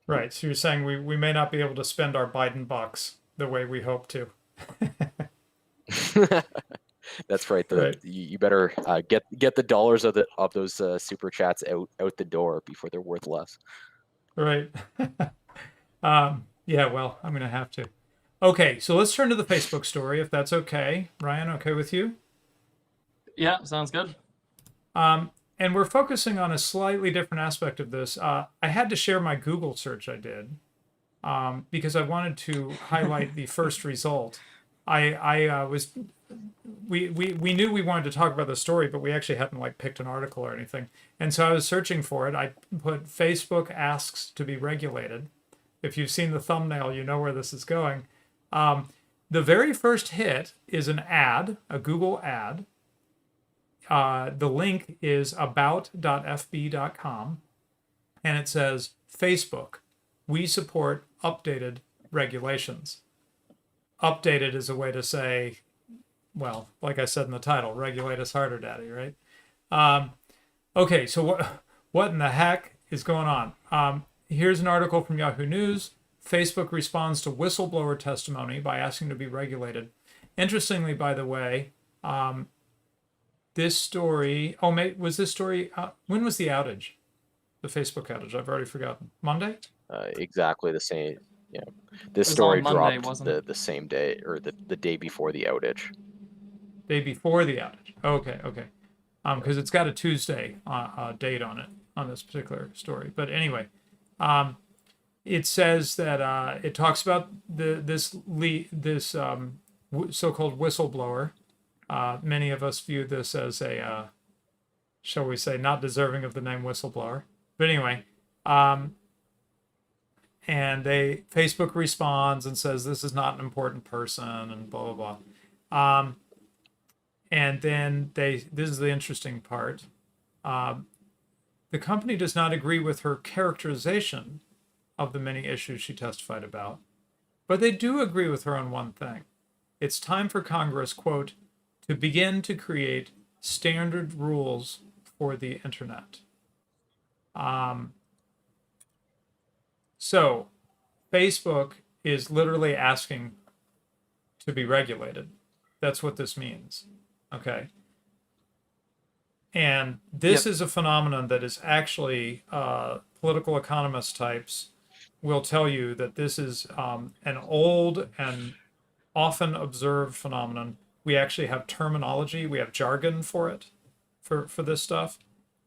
Right. So you're saying we may not be able to spend our Biden bucks the way we hope to. That's right. Right. You better get the dollars of those super chats out the door before they're worth less. Right. Yeah, well, I'm gonna have to. Okay, so let's turn to the Facebook story, if that's okay. Ryan, okay with you? Yeah, sounds good. And we're focusing on a slightly different aspect of this. I had to share my Google search I did because I wanted to highlight the first result. I was we knew we wanted to talk about the story, but we actually hadn't like picked an article or anything. And so I was searching for it. I put Facebook asks to be regulated. If you've seen the thumbnail, you know where this is going. The very first hit is an ad, a Google ad. The link is about.fb.com, and it says, Facebook, we support updated regulations. Updated is a way to say, well, like I said in the title, regulate us harder, daddy, right? Okay, so what in the heck is going on? Here's an article from Yahoo News. Facebook responds to whistleblower testimony by asking to be regulated. Interestingly, by the way, this story, was this story, when was the outage? The Facebook outage, I've already forgotten. Monday? Exactly the same. Yeah, this was story on Monday, dropped wasn't the same day, or the day before the outage. Day before the outage. Okay. Because it's got a Tuesday date on it, on this particular story. But anyway, it says that it talks about this so-called whistleblower. Many of us view this as a, shall we say, not deserving of the name whistleblower. But anyway, and Facebook responds and says this is not an important person and blah blah blah. And then this is the interesting part. The company does not agree with her characterization of the many issues she testified about, but they do agree with her on one thing. It's time for Congress, quote, to begin to create standard rules for the internet. So Facebook is literally asking to be regulated. That's what this means. Okay. And this is a phenomenon that is actually political economist types will tell you that this is an old and often observed phenomenon. We actually have terminology, we have jargon for it, for this stuff.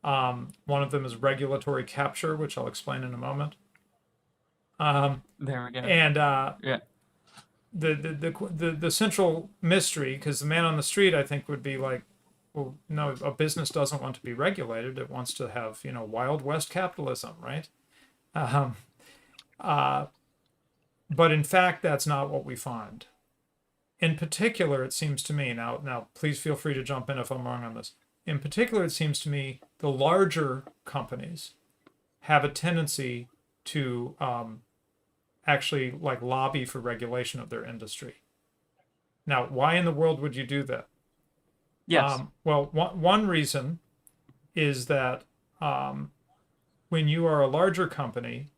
One of them is regulatory capture, which I'll explain in a moment. There we go. And yeah. The central mystery, because the man on the street, I think, would be like, well, no, a business doesn't want to be regulated. It wants to have, Wild West capitalism, right? But in fact, that's not what we find. In particular, it seems to me, now please feel free to jump in if I'm wrong on this. In particular, it seems to me the larger companies have a tendency to actually like lobby for regulation of their industry. Now, why in the world would you do that? Yes. Well, one reason is that when you are a larger company,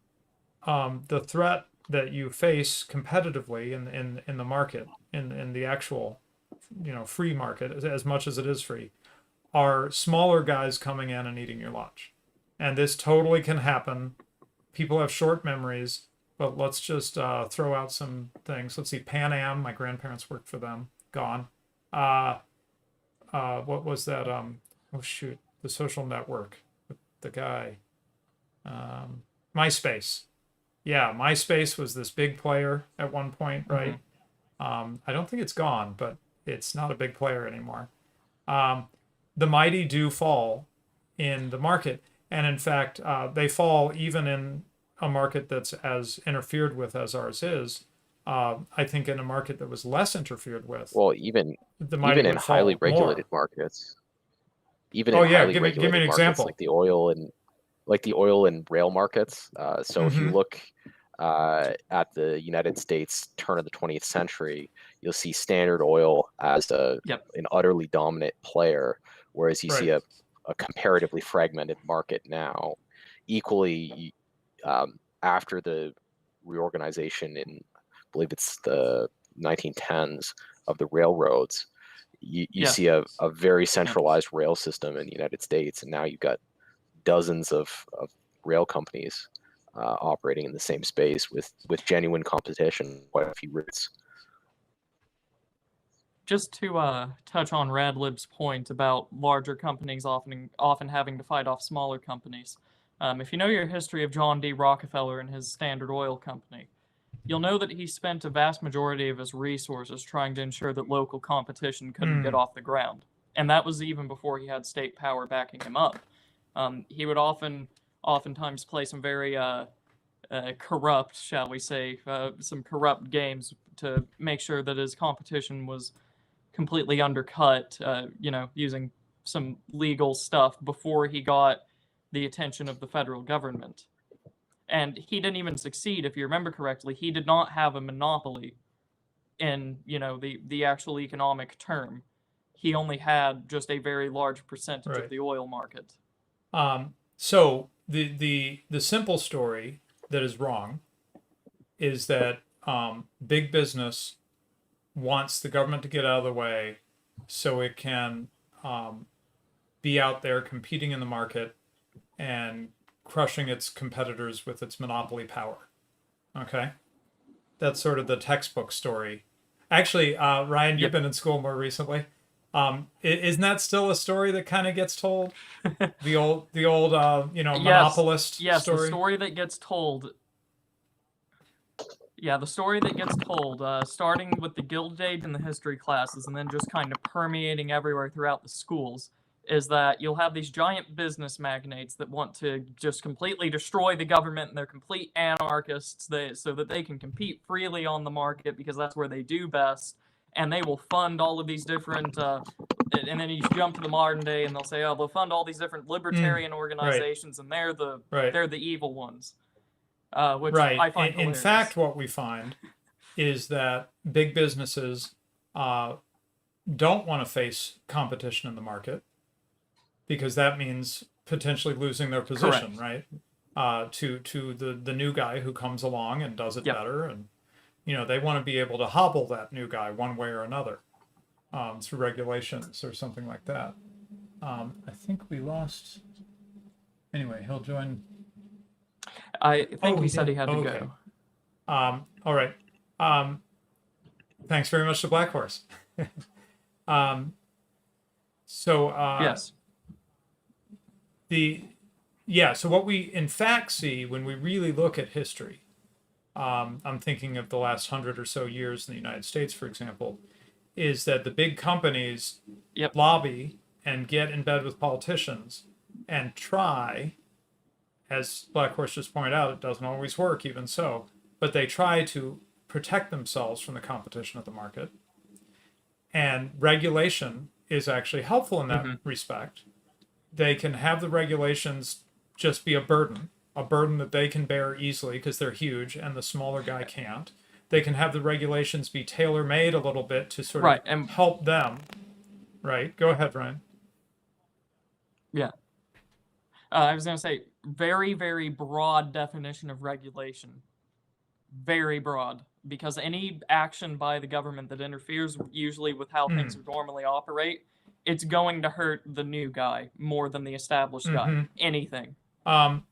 the threat that you face competitively in the market, in the actual, free market, as much as it is free, are smaller guys coming in and eating your lunch. And this totally can happen. People have short memories, but let's just throw out some things. Let's see, Pan Am, my grandparents worked for them, gone. What was that? The social network, the guy, MySpace. Yeah, MySpace was this big player at one point, right? Mm-hmm. I don't think it's gone, but it's not a big player anymore. The mighty do fall in the market. And in fact, they fall even in a market that's as interfered with as ours is. I think in a market that was less interfered with. Well, even in highly regulated markets. Even in highly regulated markets, example. like the oil and rail markets. So if you look at the United States turn of the 20th century, you'll see Standard Oil as an utterly dominant player, whereas you see a comparatively fragmented market now. Equally, after the reorganization in, I believe it's the 1910s, of the railroads, you see a very centralized rail system in the United States, and now you've got dozens of rail companies operating in the same space with genuine competition, quite a few routes. Just to touch on Radlib's point about larger companies often having to fight off smaller companies. If you know your history of John D. Rockefeller and his Standard Oil Company, you'll know that he spent a vast majority of his resources trying to ensure that local competition couldn't get off the ground. And that was even before he had state power backing him up. He would oftentimes play some very corrupt, shall we say, some corrupt games to make sure that his competition was completely undercut, using some legal stuff before he got the attention of the federal government. And he didn't even succeed, if you remember correctly. He did not have a monopoly in, the actual economic term. He only had just a very large percentage of the oil market. So the simple story that is wrong is that big business wants the government to get out of the way so it can be out there competing in the market and crushing its competitors with its monopoly power. Okay? That's sort of the textbook story. Actually, Ryan, you've been in school more recently. Isn't that still a story that kind of gets told? The old monopolist story? Yes, the story that gets told. Yeah, the story that gets told, starting with the Gilded Age in the history classes and then just kind of permeating everywhere throughout the schools, is that you'll have these giant business magnates that want to just completely destroy the government, and they're complete anarchists so that they can compete freely on the market because that's where they do best. And they will fund all of these different, and then you jump to the modern day, and they'll say, "Oh, they'll fund all these different libertarian organizations, and they're the evil ones." Which I find hilarious. In fact, what we find is that big businesses don't want to face competition in the market because that means potentially losing their position, right? To the new guy who comes along and does it better, and they want to be able to hobble that new guy one way or another through regulations or something like that. I think we lost. Anyway, he'll join. I think he said he had to go. All right. Thanks very much to Black Horse. Yes. So what we in fact see when we really look at history, I'm thinking of the last 100 or so years in the United States, for example, is that the big companies lobby and get in bed with politicians and try, as Black Horse just pointed out, it doesn't always work even so, but they try to protect themselves from the competition of the market. And regulation is actually helpful in that respect. They can have the regulations just be a burden that they can bear easily because they're huge and the smaller guy can't. They can have the regulations be tailor-made a little bit to sort of help them. Right? Go ahead, Ryan. Yeah. I was going to say, very, very broad definition of regulation. Very broad. Because any action by the government that interferes usually with how things normally operate, it's going to hurt the new guy more than the established guy. Anything. And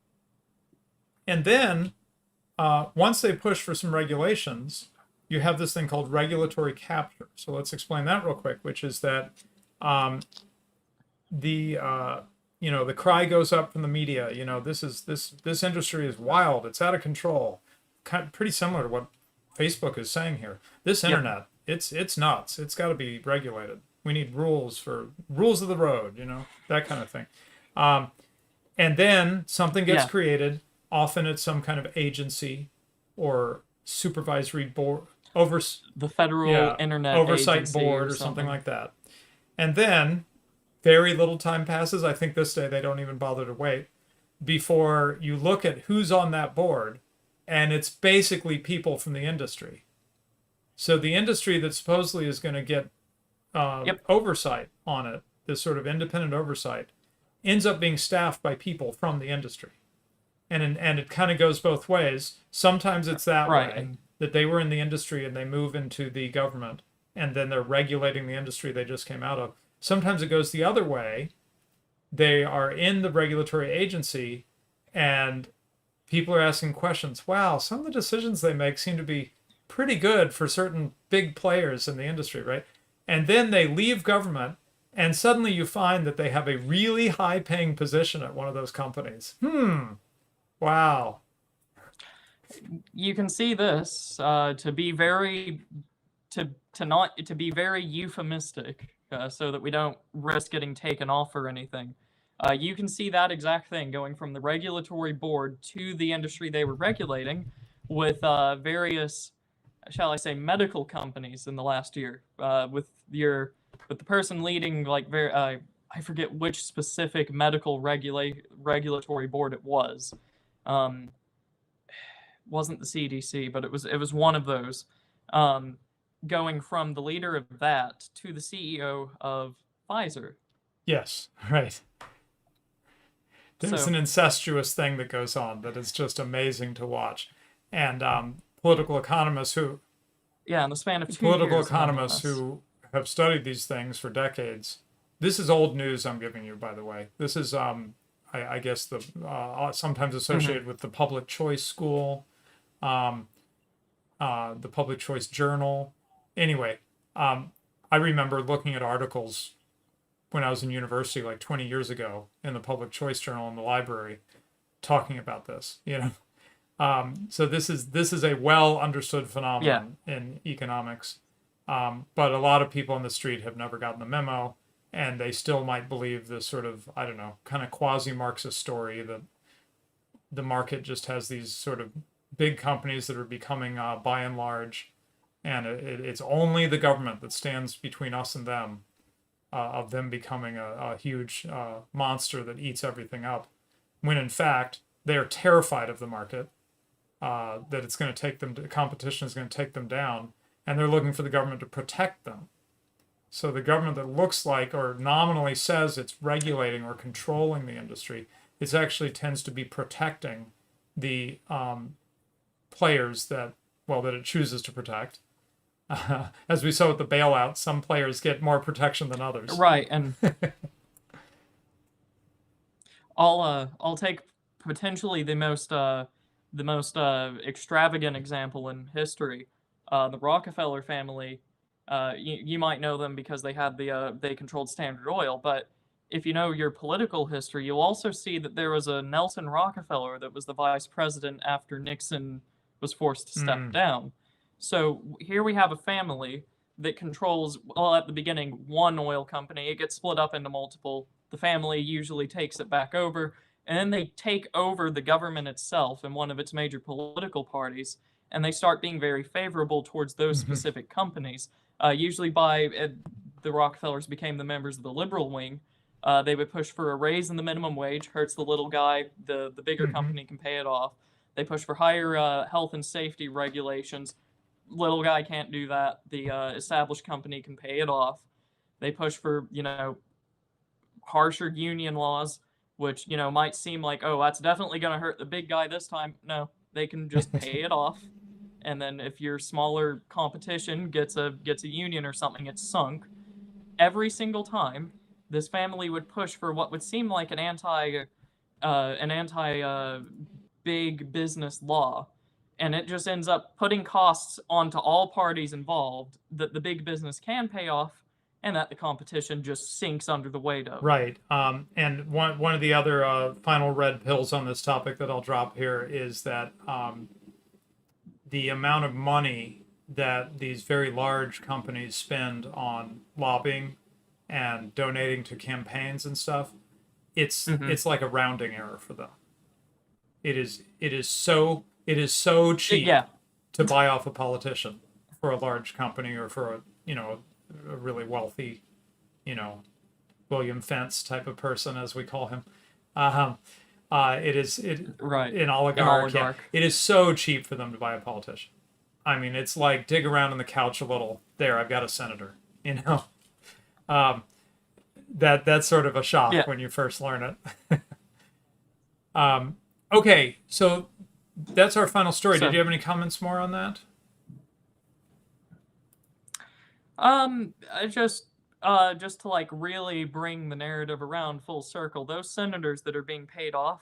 then, once they push for some regulations, you have this thing called regulatory capture. So let's explain that real quick, which is that the cry goes up from the media. This industry is wild. It's out of control. Pretty similar to what Facebook is saying here. This internet, it's nuts. It's got to be regulated. We need rules of the road. That kind of thing. And then something gets created. Often it's some kind of agency or supervisory board the Federal Internet Oversight Agency Board or something like that. And then very little time passes. I think this day they don't even bother to wait before you look at who's on that board, and it's basically people from the industry. So the industry that supposedly is going to get oversight on it, this sort of independent oversight, ends up being staffed by people from the industry. And it kind of goes both ways. Sometimes it's that way, that they were in the industry and they move into the government, and then they're regulating the industry they just came out of. Sometimes it goes the other way. They are in the regulatory agency, and people are asking questions. Wow, some of the decisions they make seem to be pretty good for certain big players in the industry, right? And then they leave government, and suddenly you find that they have a really high-paying position at one of those companies. Wow. you can see this to be very to be very euphemistic, so that we don't risk getting taken off or anything. You can see that exact thing going from the regulatory board to the industry they were regulating, with various, shall I say, medical companies in the last year. With the person leading, like, I forget which specific medical regulatory board it was. Wasn't the CDC, but it was one of those. Going from the leader of that to the CEO of Pfizer. Yes, right. There's an incestuous thing that goes on that is just amazing to watch. And political economists who... Yeah, in the span of 2 political years. economists who have studied these things for decades. This is old news I'm giving you, by the way. This is, I guess, the sometimes associated with the Public Choice School, the Public Choice Journal. Anyway, I remember looking at articles when I was in university, like 20 years ago, in the Public Choice Journal in the library, talking about this. So this is a well understood phenomenon in economics, but a lot of people on the street have never gotten the memo, and they still might believe this sort of, I don't know, kind of quasi-Marxist story that the market just has these sort of big companies that are becoming by and large, and it's only the government that stands between us and them, of them becoming a huge monster that eats everything up, when in fact they are terrified of the market, that it's going to take them, competition is going to take them down, and they're looking for the government to protect them. So the government that looks like or nominally says it's regulating or controlling the industry, it actually tends to be protecting the players that it chooses to protect. As we saw with the bailout, some players get more protection than others. Right, and I'll take potentially the most extravagant example in history. The Rockefeller family. You might know them because they had they controlled Standard Oil, but if you know your political history, you'll also see that there was a Nelson Rockefeller that was the vice president after Nixon was forced to step down. So here we have a family that controls, well, at the beginning, one oil company. It gets split up into multiple. The family usually takes it back over, and then they take over the government itself and one of its major political parties, and they start being very favorable towards those specific companies. Usually the Rockefellers became the members of the liberal wing. They would push for a raise in the minimum wage, hurts the little guy, the bigger company can pay it off. They push for higher health and safety regulations. Little guy can't do that. The established company can pay it off. They push for, harsher union laws, which, might seem like, oh, that's definitely going to hurt the big guy this time. No, they can just pay it off. And then if your smaller competition gets a union or something, it's sunk. Every single time, this family would push for what would seem like an anti big business law, and it just ends up putting costs onto all parties involved that the big business can pay off, and that the competition just sinks under the weight of. Right. And one of the other final red pills on this topic that I'll drop here is that the amount of money that these very large companies spend on lobbying and donating to campaigns and stuff, it's like a rounding error for them. It is so cheap to buy off a politician for a large company or for a really wealthy, William Fentz type of person, as we call him. It is an oligarch. Yeah. It is so cheap for them to buy a politician. I mean, it's like dig around in the couch a little. There, I've got a senator. That's sort of a shock when you first learn it. Okay, so that's our final story. Did you have any comments more on that? Just to really bring the narrative around full circle, those senators that are being paid off,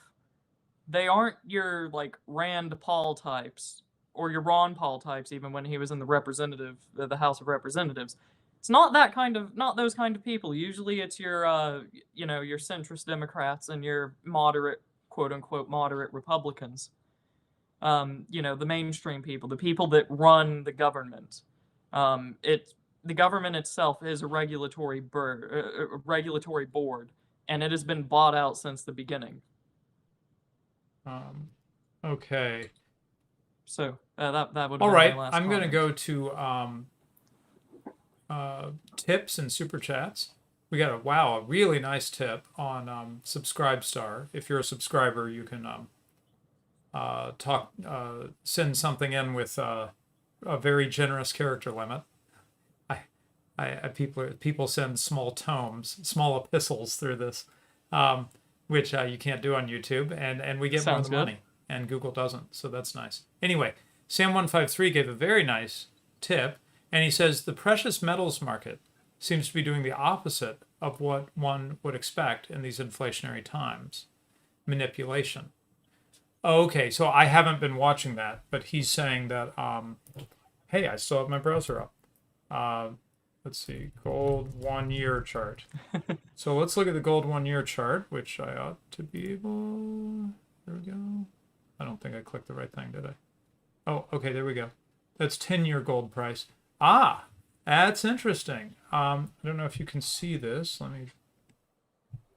they aren't your Rand Paul types or your Ron Paul types, even when he was in the House of Representatives. It's not those kind of people. Usually it's your your centrist Democrats and your moderate, quote unquote, moderate Republicans. you know, the mainstream people, the people that run the government. The government itself is a regulatory board, and it has been bought out since the beginning. Okay. So that would. All have right. been my last I'm gonna comment. go to tips and super chats. We got a really nice tip on Subscribestar. If you're a subscriber, you can send something in with a very generous character limit. People send small tomes, small epistles through this, which you can't do on YouTube, and we get more of the money, and Google doesn't, so that's nice. Anyway, Sam153 gave a very nice tip, and he says the precious metals market seems to be doing the opposite of what one would expect in these inflationary times. Manipulation. Okay, so I haven't been watching that, but he's saying that, hey, I still have my browser up. Let's see, gold 1 year chart. So let's look at the gold 1 year chart, which I ought to be able. There we go. I don't think I clicked the right thing, did I? Oh, okay, there we go. That's 10-year gold price. Ah, that's interesting. I don't know if you can see this. Let me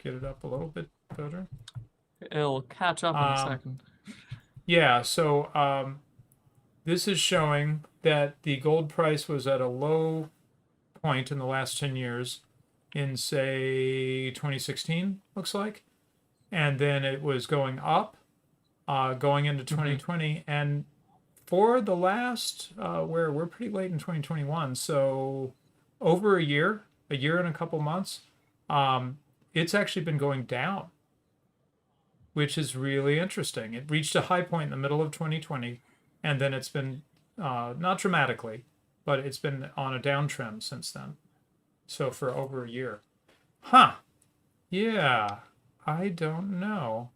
get it up a little bit better. It'll catch up in a second. Yeah, so this is showing that the gold price was at a low point in the last 10 years in, say, 2016, looks like. And then it was going up, going into 2020. And for the last, we're pretty late in 2021, so over a year and a couple months, it's actually been going down, which is really interesting. It reached a high point in the middle of 2020, and then it's been, not dramatically, but it's been on a downtrend since then. So for over a year. Huh. Yeah. I don't know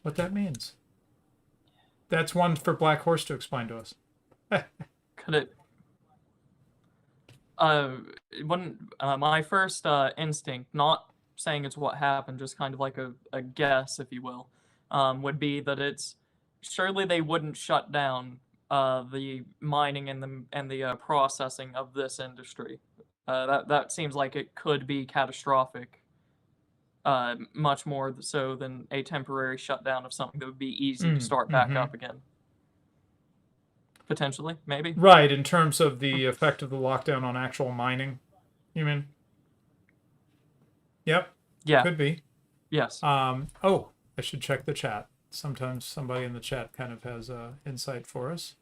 what that means. That's one for Black Horse to explain to us. Could it? My first instinct, not saying it's what happened, just kind of like a guess, if you will, would be that surely they wouldn't shut down the mining and the processing of this industry. That seems like it could be catastrophic, much more so than a temporary shutdown of something that would be easy to start back up again. Potentially, maybe. Right, in terms of the effect of the lockdown on actual mining, you mean? Yep. Yeah. Could be. Yes. Oh, I should check the chat. Sometimes somebody in the chat kind of has insight for us.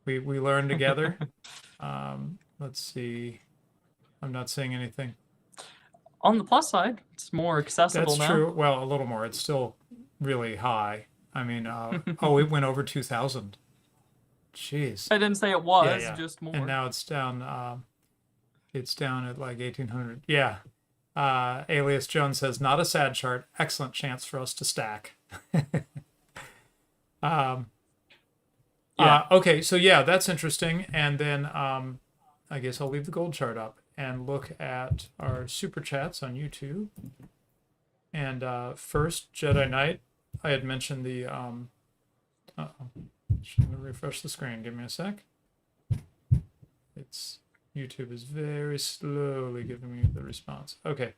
We learn together. Let's see. I'm not seeing anything. On the plus side, it's more accessible now. That's true. Well, a little more. It's still really high. I mean, it went over 2,000. Jeez. I didn't say it was, just more. And now it's down. It's down at like 1,800. Yeah. Alias Jones says, not a sad chart. Excellent chance for us to stack. Okay, so yeah, that's interesting. And then I guess I'll leave the gold chart up and look at our super chats on YouTube. And first, Jedi Knight, I had mentioned the should refresh the screen. Give me a sec. YouTube is very slowly giving me the response. Okay.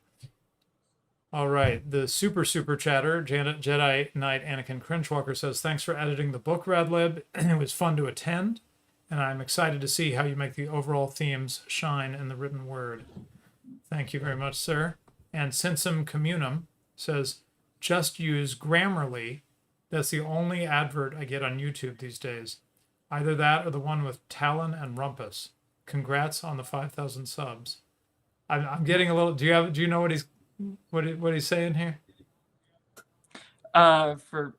All right. The super chatter, Jedi Knight Anakin Cringewalker says, thanks for editing the book, Radlib. It was fun to attend, and I'm excited to see how you make the overall themes shine in the written word. Thank you very much, sir. And Sensum Communum says, just use Grammarly. That's the only advert I get on YouTube these days. Either that or the one with Talon and Rumpus. Congrats on the 5,000 subs. I'm getting a little. Do you know what he's saying here? For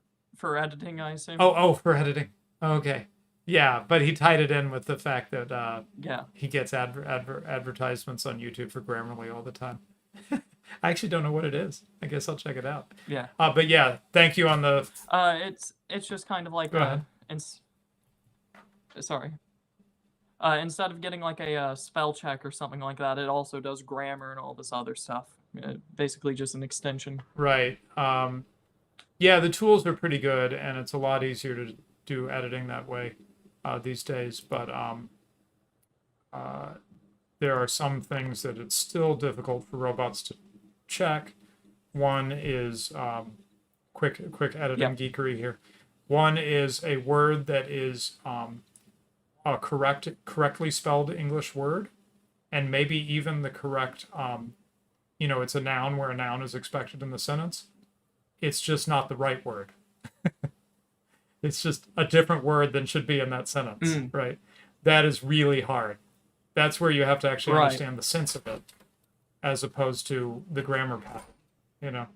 editing, I assume. Oh, for editing. Okay. Yeah, but he tied it in with the fact that he gets advertisements on YouTube for Grammarly all the time. I actually don't know what it is. I guess I'll check it out. Yeah. But yeah, thank you on the. It's just kind of like Go ahead. Sorry. Instead of getting like a spell check or something like that, it also does grammar and all this other stuff. Basically just an extension. Right. Yeah, the tools are pretty good, and it's a lot easier to do editing that way these days. But uh, there are some things that it's still difficult for robots to check. One is quick editing geekery here. One is a word that is a correctly spelled English word, and maybe even the correct it's a noun where a noun is expected in the sentence. It's just not the right word. It's just a different word than should be in that sentence, right? That is really hard. That's where you have to actually understand the sense of it, as opposed to the grammar pattern,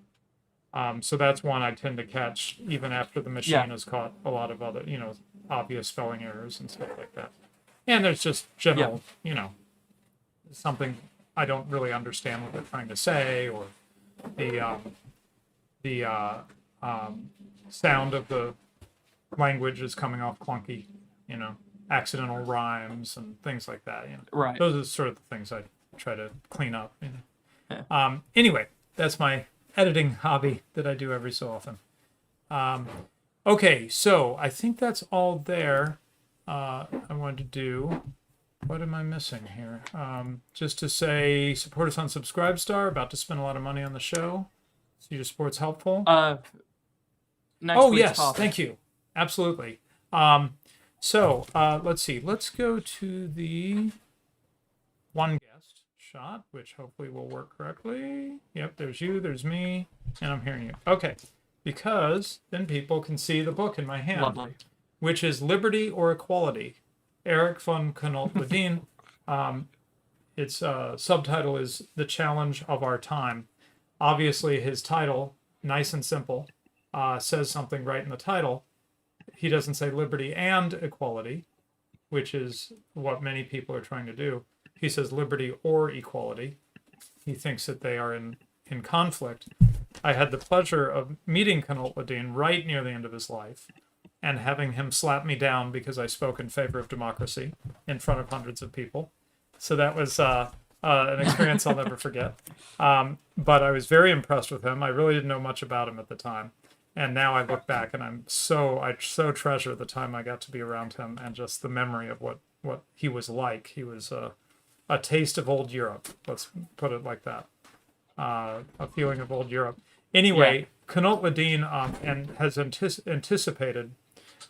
So that's one I tend to catch even after the machine has caught a lot of other, obvious spelling errors and stuff like that. And there's just general, something I don't really understand what they're trying to say, or the sound of the language is coming off clunky, accidental rhymes and things like that. Right. Those are sort of the things I try to clean up. Anyway, that's my editing hobby that I do every so often. Okay, so I think that's all there. I wanted to do. What am I missing here? Just to say, support us on Subscribestar. About to spend a lot of money on the show. So your support's helpful. Next oh week's yes, topic. Thank you. Absolutely. So let's see. Let's go to the one guest shot, which hopefully will work correctly. Yep, there's you, there's me, and I'm hearing you. Okay, because then people can see the book in my hand. Lovely. Which is Liberty or Equality, Eric von Knott-Ledeen. Its subtitle is The Challenge of Our Time. Obviously, his title, nice and simple, says something right in the title. He doesn't say liberty and equality, which is what many people are trying to do. He says liberty or equality. He thinks that they are in conflict. I had the pleasure of meeting Knott-Ledeen right near the end of his life, and having him slap me down because I spoke in favor of democracy in front of hundreds of people. So that was an experience I'll never forget. But I was very impressed with him. I really didn't know much about him at the time. And now I look back and I so treasure the time I got to be around him and just the memory of what he was like. He was a taste of old Europe. Let's put it like that. A feeling of old Europe. Anyway, Knott-Ledeen and has anticipated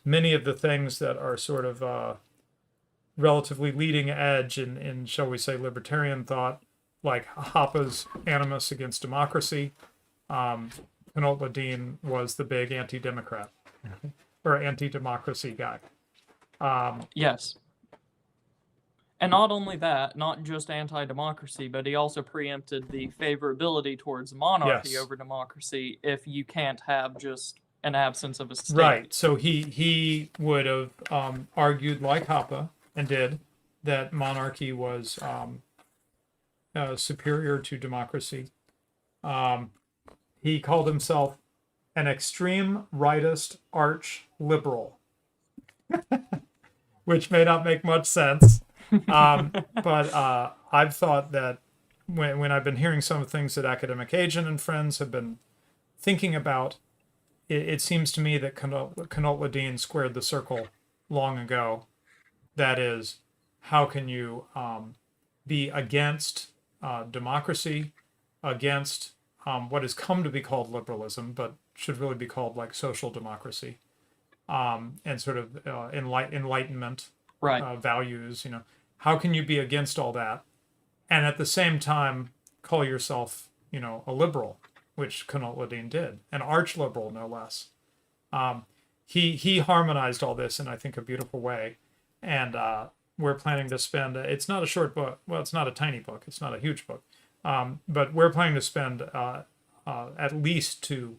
many of the things that are sort of relatively leading edge in, shall we say, libertarian thought, like Hoppe's animus against democracy. Knott-Ledeen was the big anti-democrat or anti-democracy guy. Yes. And not only that, not just anti-democracy, but he also preempted the favorability towards monarchy over democracy if you can't have just an absence of a state. Right. So he would have argued, like Hoppe, and did, that monarchy was superior to democracy. He called himself an extreme rightist arch liberal, which may not make much sense. But I've thought that when I've been hearing some things that Academic Agent and friends have been thinking about, it seems to me that Knott-Ledeen squared the circle long ago. That is, how can you be against democracy, against what has come to be called liberalism, but should really be called like social democracy, and sort of enlightenment values, how can you be against all that and at the same time call yourself, a liberal, which Knott-Ledeen did, an arch liberal, no less. He harmonized all this in, I think, a beautiful way. And we're planning to spend, it's not a short book. Well, it's not a tiny book. It's not a huge book. But we're planning to spend at least 2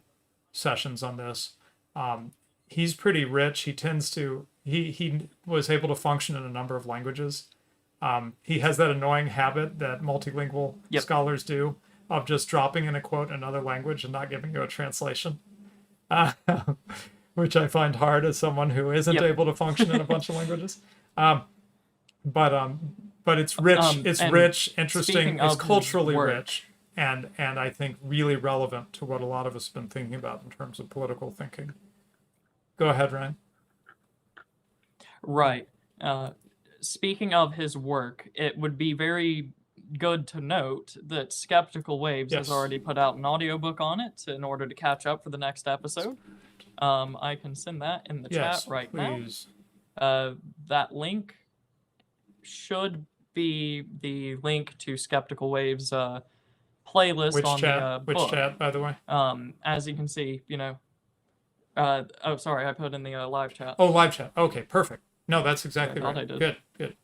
sessions on this. He's pretty rich. He tends to, he was able to function in a number of languages. He has that annoying habit that multilingual scholars do of just dropping in a quote in another language and not giving you a translation, which I find hard as someone who isn't able to function in a bunch of languages. But it's rich. It's rich, interesting. It's culturally rich, and I think really relevant to what a lot of us have been thinking about in terms of political thinking. Go ahead, Ryan. Right. Speaking of his work, it would be very good to note that Skeptical Waves has already put out an audiobook on it in order to catch up for the next episode. I can send that in the chat right please. now. That link should be the link to Skeptical Waves playlist Which on chat? the Which book. chat, by the way? As you can see, oh, sorry, I put in the live chat. Oh, live chat. Okay, perfect. No, that's exactly right. I did. Good.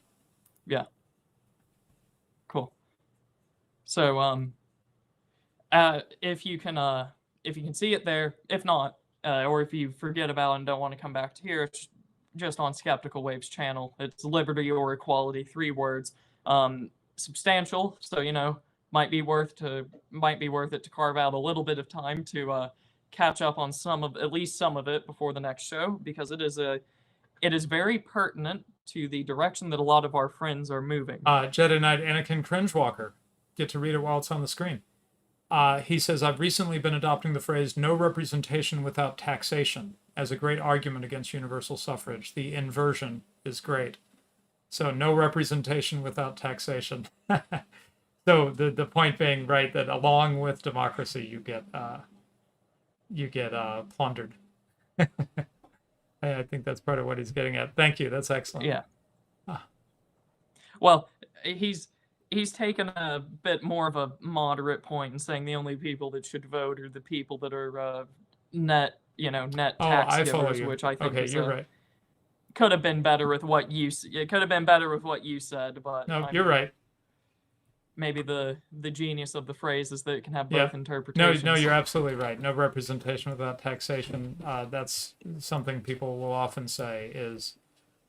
Yeah. Cool. So, if you can see it there, if not, or if you forget about it and don't want to come back to here, it's just on Skeptical Waves channel. It's liberty or equality, 3 words. Substantial, so might be worth it to carve out a little bit of time to catch up on at least some of it before the next show, because it is very pertinent to the direction that a lot of our friends are moving. Jedi Knight Anakin Cringewalker. Get to read it while it's on the screen. He says, I've recently been adopting the phrase no representation without taxation as a great argument against universal suffrage. The inversion is great. So no representation without taxation. So the point being, right, that along with democracy, you get plundered. I think that's part of what he's getting at. Thank you. That's excellent. Yeah. Well, he's taken a bit more of a moderate point in saying the only people that should vote are the people that are net tax givers, which I think you're right. Could have been better with what you said, but no, you're right. Maybe the genius of the phrase is that it can have both interpretations. No, you're absolutely right. No representation without taxation. That's something people will often say is,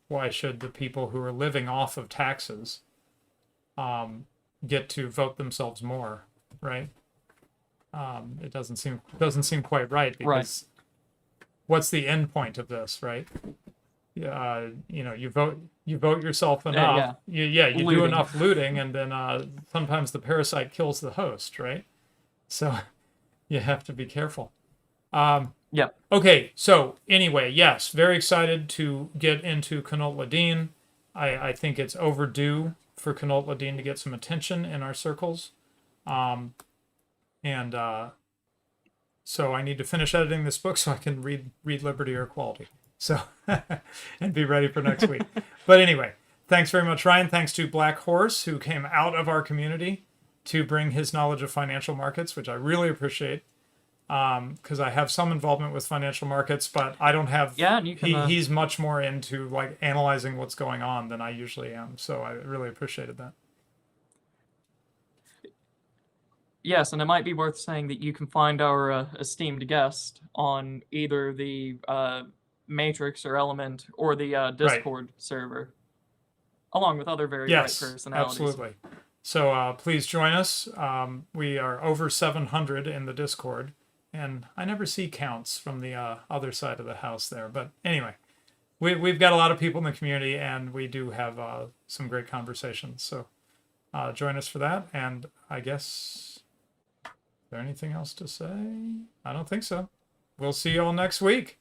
why should the people who are living off of taxes get to vote themselves more, right? It doesn't seem quite right, because what's the end point of this, right? You vote yourself enough. You do enough looting, and then sometimes the parasite kills the host, right? So you have to be careful. Okay, so anyway, yes, very excited to get into Qanot Ladin. I think it's overdue for Qanot Ladin to get some attention in our circles. So I need to finish editing this book so I can read Liberty or Equality. So, and be ready for next week. But anyway, thanks very much, Ryan. Thanks to Black Horse, who came out of our community to bring his knowledge of financial markets, which I really appreciate, because I have some involvement with financial markets, but I don't have. Yeah, and you can. He's much more into like analyzing what's going on than I usually am. So I really appreciated that. Yes, and it might be worth saying that you can find our esteemed guest on either the Matrix or Element or the Discord server, along with other very bright personalities. Absolutely. So please join us. We are over 700 in the Discord, and I never see counts from the other side of the house there. But anyway, we've got a lot of people in the community, and we do have some great conversations. So join us for that. And I guess, is there anything else to say? I don't think so. We'll see you all next week.